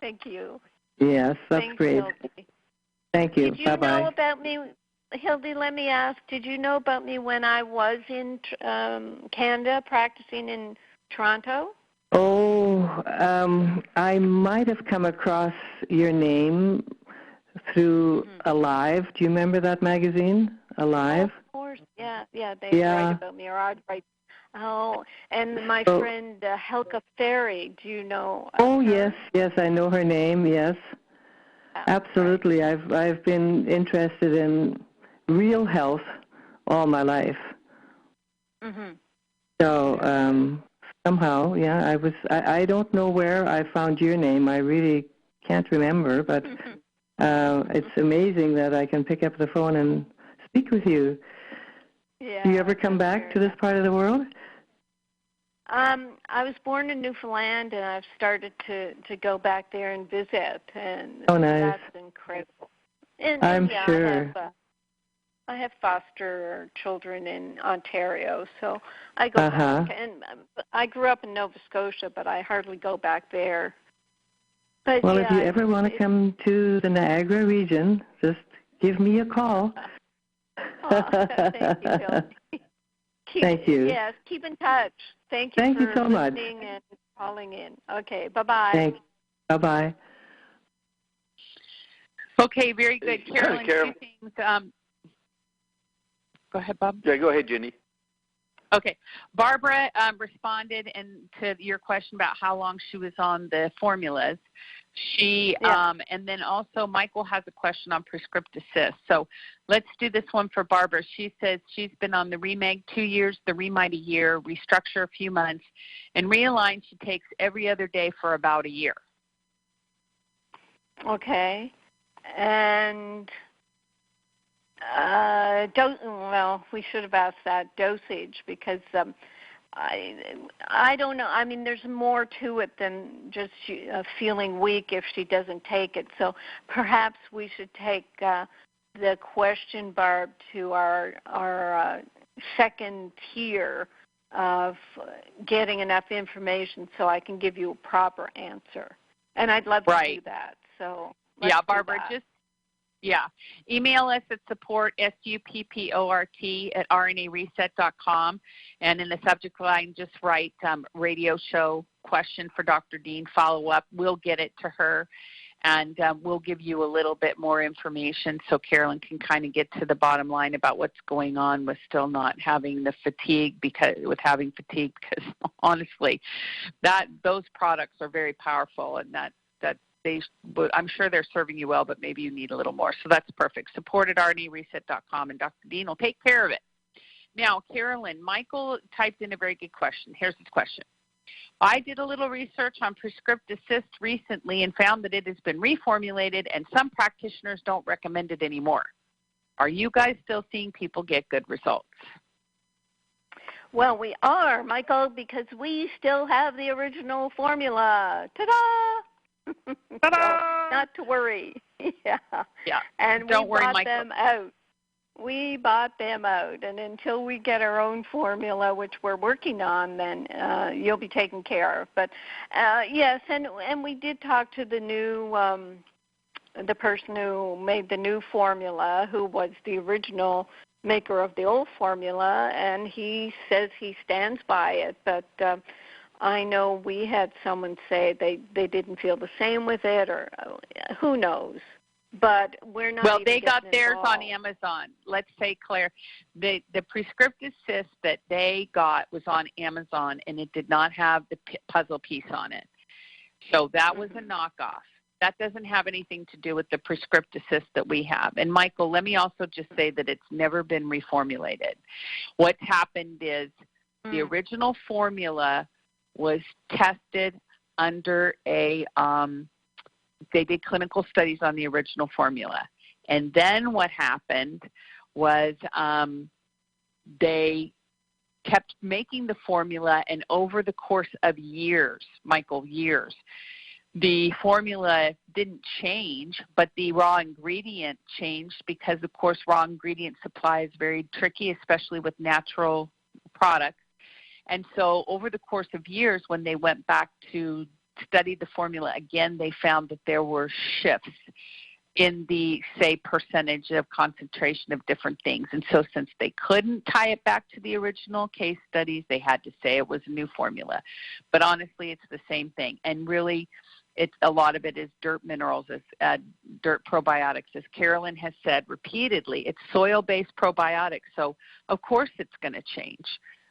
Thank you. Yes, that's great. Hildy. Thank you. Did you know about me, Hildy? Let me ask. Did you know about me when I was in Canada practicing in Toronto? Oh, I might have come across your name through Alive. Do you remember that magazine, Alive? Of course. Yeah. They write about me, or I'd write. Oh, and my friend Helga Ferry, do you know? Yes, I know her name. Yes, absolutely. Right. I've been interested in real health all my life. So somehow, I don't know where I found your name. I really can't remember, but it's amazing that I can pick up the phone and speak with you. Yeah, do you ever come back to this part of the world? I was born in Newfoundland, and I've started to go back there and visit, and nice. That's incredible. And I'm sure. I have foster children in Ontario, so I go back. And I grew up in Nova Scotia, but I hardly go back there. But well, if you ever want to come to the Niagara region, just give me a call. Thank you, Bill. Thank you. Yes, keep in touch. Thank you for so much. listening and calling in. Okay, bye-bye. Bye-bye. Okay, very good. Carolyn, two things. Go ahead, Bob. Yeah, go ahead, Jenny. Okay. Barbara responded to your question about how long she was on the formulas. And then also Michael has a question on prescriptive cysts. So let's do this one for Barbara. She says she's been on the Remag 2 years, the Remite a year, Restructure a few months, and Realign she takes every other day for about a year. Okay. And we should have asked that dosage because I don't know. I mean, there's more to it than just feeling weak if she doesn't take it. So perhaps we should take the question, Barb, to our second tier of getting enough information so I can give you a proper answer. And I'd love to do that. So Barbara, email us at support, SUPPORT, at rnareset.com, and in the subject line, just write radio show question for Dr. Dean, follow up. We'll get it to her, and we'll give you a little bit more information so Carolyn can kind of get to the bottom line about what's going on with still not having the fatigue, because honestly, those products are very powerful, and I'm sure they're serving you well, but maybe you need a little more. So that's perfect. Support at rnareset.com, and Dr. Dean will take care of it. Now, Carolyn, Michael typed in a very good question. Here's his question. I did a little research on prescriptive cysts recently and found that it has been reformulated, and some practitioners don't recommend it anymore. Are you guys still seeing people get good results? Well, we are, Michael, because we still have the original formula. Ta-da! Ta-da! So, not to worry. Yeah. And don't we worry, bought Michael. them out. We bought them out, and until we get our own formula, which we're working on, then you'll be taken care of. But yes, and we did talk to the new, the person who made the new formula, who was the original maker of the old formula, and he says he stands by it. But I know we had someone say they didn't feel the same with it, or who knows. But we're not. Well, they got theirs involved on Amazon. Let's say, Claire, the prescriptive cyst that they got was on Amazon, and it did not have the puzzle piece on it. So that was a knockoff. That doesn't have anything to do with the prescriptive cyst that we have. And, Michael, let me also just say that it's never been reformulated. What's happened is the original formula was tested under a they did clinical studies on the original formula. And then what happened was they kept making the formula, and over the course of years, Michael, years, the formula didn't change, but the raw ingredient changed because, of course, raw ingredient supply is very tricky, especially with natural products. And so over the course of years, when they went back to study the formula again, they found that there were shifts in the, say, percentage of concentration of different things. And so since they couldn't tie it back to the original case studies, they had to say it was a new formula. But honestly, it's the same thing. And really, a lot of it is dirt minerals, dirt probiotics. As Carolyn has said repeatedly, it's soil-based probiotics. So, of course, it's going to change.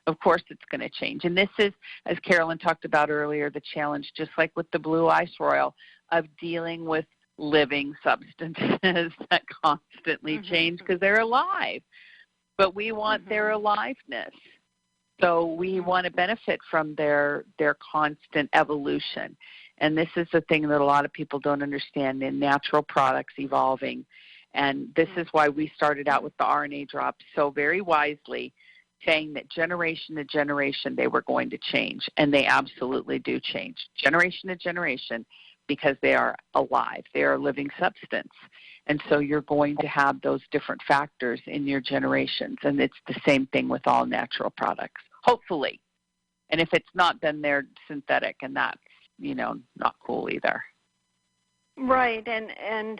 Of course it's going to change. And this is, as Carolyn talked about earlier, the challenge, just like with the blue ice royal, of dealing with living substances that constantly change because they're alive. But we want their aliveness. So we want to benefit from their constant evolution. And this is the thing that a lot of people don't understand in natural products evolving. And this is why we started out with the RNA drops so very wisely, saying that generation to generation they were going to change, and they absolutely do change, generation to generation, because they are alive. They are a living substance. And so you're going to have those different factors in your generations, and it's the same thing with all natural products, hopefully. And if it's not, then they're synthetic, and that's, not cool either. Right, and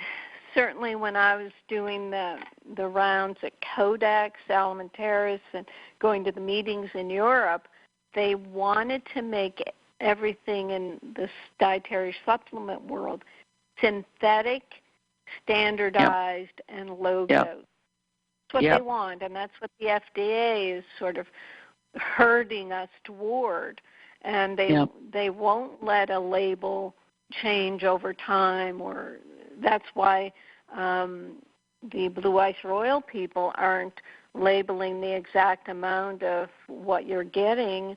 certainly when I was doing the rounds at Codex, Alimentaris, and going to the meetings in Europe, they wanted to make everything in the dietary supplement world synthetic, standardized, and low dose. That's what they want, and that's what the FDA is sort of herding us toward, and they won't let a label change over time, or that's why the Blue Ice Royal people aren't labeling the exact amount of what you're getting,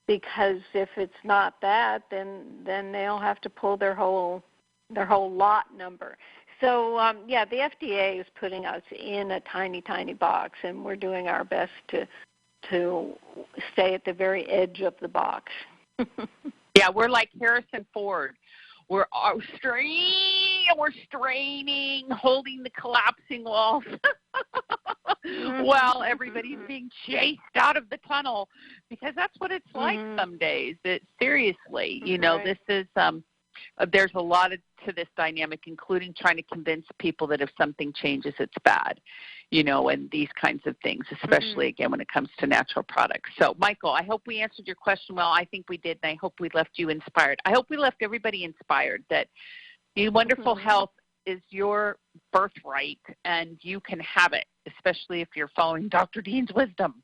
because if it's not that, then they'll have to pull their whole lot number. So, the FDA is putting us in a tiny, tiny box, and we're doing our best to stay at the very edge of the box. Yeah, we're like Harrison Ford. We're straining, holding the collapsing walls while everybody's being chased out of the tunnel, because that's what it's like some days. Seriously, this is there's a lot to this dynamic, including trying to convince people that if something changes, it's bad, and these kinds of things, especially, again, when it comes to natural products. So, Michael, I hope we answered your question well. I think we did, and I hope we left you inspired. I hope we left everybody inspired that wonderful health is your birthright, and you can have it, especially if you're following Dr. Dean's wisdom.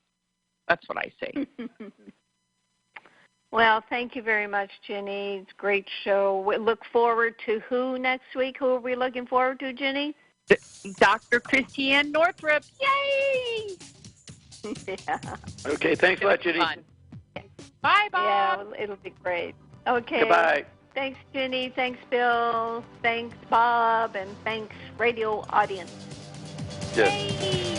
That's what I say. Well, thank you very much, Ginny. It's a great show. We look forward to who next week? Who are we looking forward to, Ginny? Dr. Christiane Northrup. Yay! Yeah. Okay, thanks a lot, Ginny. Bye, Bob. Yeah, it'll be great. Okay. Goodbye. Thanks, Ginny. Thanks, Bill. Thanks, Bob. And thanks, radio audience. Yes. Yay!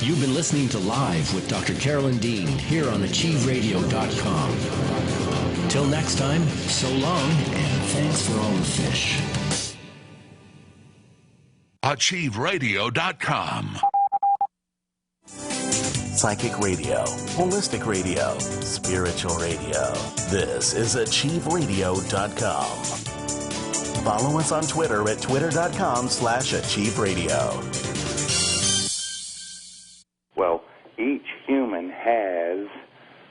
You've been listening to Live with Dr. Carolyn Dean here on AchieveRadio.com. Till next time, so long, and thanks for all the fish. AchieveRadio.com. Psychic radio, holistic radio, spiritual radio. This is AchieveRadio.com. Follow us on Twitter at twitter.com/AchieveRadio. Well, each human has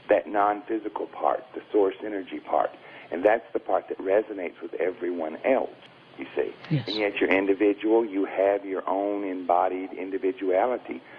that non-physical part, the source energy part, and that's the part that resonates with everyone else, you see. Yes. And yet you're individual, you have your own embodied individuality,